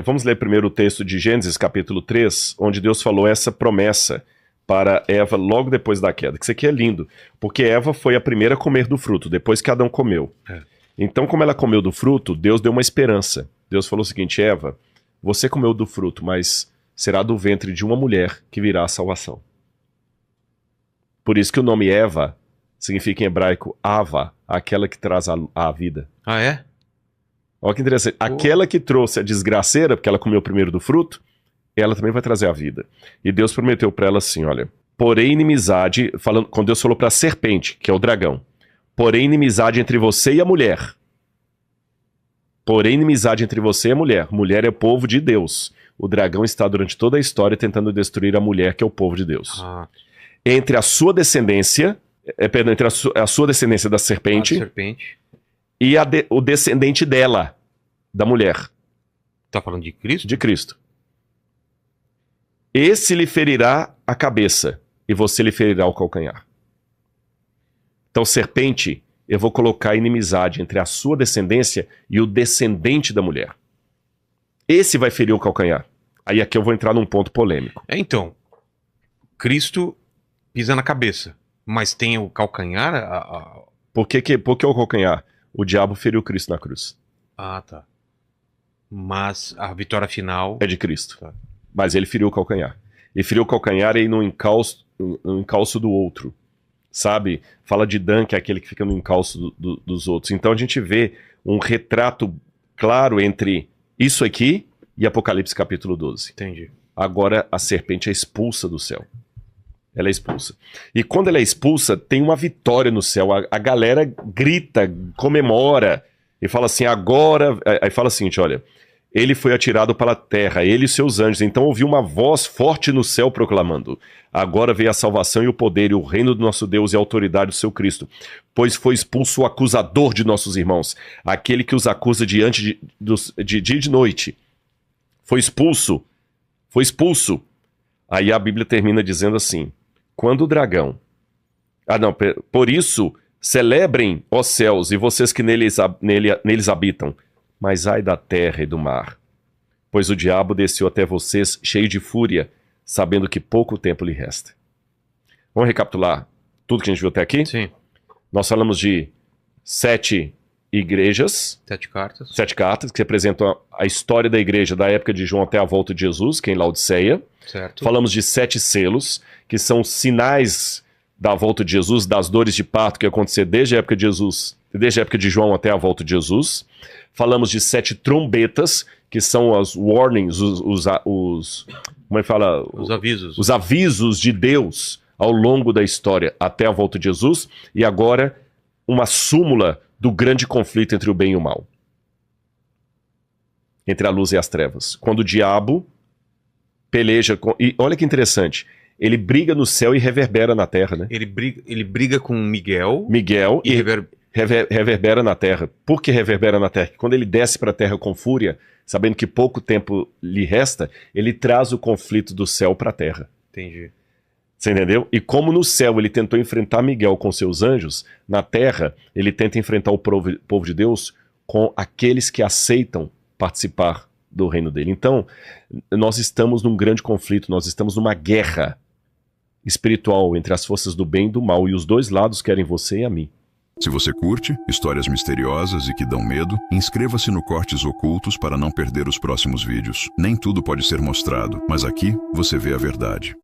[SPEAKER 1] Vamos ler primeiro o texto de Gênesis, capítulo 3, onde Deus falou essa promessa para Eva logo depois da queda. Que isso aqui é lindo, porque Eva foi a primeira a comer do fruto, depois que Adão comeu. Então, como ela comeu do fruto, Deus deu uma esperança. Deus falou o seguinte, Eva, você comeu do fruto, mas será do ventre de uma mulher que virá a salvação. Por isso que o nome Eva significa em hebraico Ava, aquela que traz a vida.
[SPEAKER 2] Ah, é?
[SPEAKER 1] Olha que interessante. Aquela que trouxe a desgraceira, porque ela comeu primeiro do fruto, ela também vai trazer a vida. E Deus prometeu para ela assim, olha, porém inimizade, quando Deus falou para a serpente, que é o dragão, porém inimizade entre você e a mulher. Porém inimizade entre você e a mulher. Mulher é povo de Deus. O dragão está durante toda a história tentando destruir a mulher, que é o povo de Deus. Entre a sua descendência, entre a sua descendência da serpente, e o descendente dela, da mulher.
[SPEAKER 2] Tá falando de Cristo?
[SPEAKER 1] De Cristo. Esse lhe ferirá a cabeça, e você lhe ferirá o calcanhar. Então, serpente, eu vou colocar inimizade entre a sua descendência e o descendente da mulher. Esse vai ferir o calcanhar. Aí aqui eu vou entrar num ponto polêmico.
[SPEAKER 2] Então, Cristo pisa na cabeça, mas tem o calcanhar?
[SPEAKER 1] Por que o calcanhar? O diabo feriu Cristo na cruz.
[SPEAKER 2] Ah, tá. Mas a vitória final...
[SPEAKER 1] É de Cristo.
[SPEAKER 2] Tá.
[SPEAKER 1] Mas ele feriu o calcanhar. E feriu o calcanhar aí no encalço do outro. Sabe? Fala de Dan, que é aquele que fica no encalço dos outros. Então a gente vê um retrato claro entre isso aqui e Apocalipse capítulo 12.
[SPEAKER 2] Entendi.
[SPEAKER 1] Agora a serpente é expulsa do céu. Ela é expulsa. E quando ela é expulsa, tem uma vitória no céu. A galera grita, comemora e fala assim, agora... Aí fala assim, olha, ele foi atirado para a terra, ele e seus anjos. Então ouviu uma voz forte no céu proclamando, agora veio a salvação e o poder e o reino do nosso Deus e a autoridade do seu Cristo, pois foi expulso o acusador de nossos irmãos, aquele que os acusa diante de dia e de noite. Foi expulso. Aí a Bíblia termina dizendo assim, quando o dragão... por isso, celebrem, ó céus, e vocês que neles habitam, mas ai da terra e do mar, pois o diabo desceu até vocês cheio de fúria, sabendo que pouco tempo lhe resta. Vamos recapitular tudo que a gente viu até aqui?
[SPEAKER 2] Sim.
[SPEAKER 1] Nós falamos de 7 igrejas.
[SPEAKER 2] 7 cartas.
[SPEAKER 1] 7 cartas que representam a história da igreja da época de João até a volta de Jesus, que é em Laodiceia.
[SPEAKER 2] Certo.
[SPEAKER 1] Falamos de 7 selos, que são sinais da volta de Jesus, das dores de parto que aconteceu desde a época de Jesus, desde a época de João até a volta de Jesus. Falamos de 7 trombetas, que são as warnings, como é que fala?
[SPEAKER 2] Os avisos.
[SPEAKER 1] Os avisos de Deus ao longo da história até a volta de Jesus. E agora, uma súmula do grande conflito entre o bem e o mal. Entre a luz e as trevas. Quando o diabo peleja com... E olha que interessante. Ele briga no céu e reverbera na terra, né?
[SPEAKER 2] Ele briga com Miguel
[SPEAKER 1] e reverbera na terra. Por que reverbera na terra? Quando ele desce para a terra com fúria, sabendo que pouco tempo lhe resta, ele traz o conflito do céu para a terra.
[SPEAKER 2] Entendi.
[SPEAKER 1] Você entendeu? E como no céu ele tentou enfrentar Miguel com seus anjos, na terra ele tenta enfrentar o povo de Deus com aqueles que aceitam participar do reino dele. Então, nós estamos num grande conflito, nós estamos numa guerra espiritual entre as forças do bem e do mal, e os dois lados querem você e a mim.
[SPEAKER 3] Se você curte histórias misteriosas e que dão medo, inscreva-se no Cortes Ocultos para não perder os próximos vídeos. Nem tudo pode ser mostrado, mas aqui você vê a verdade.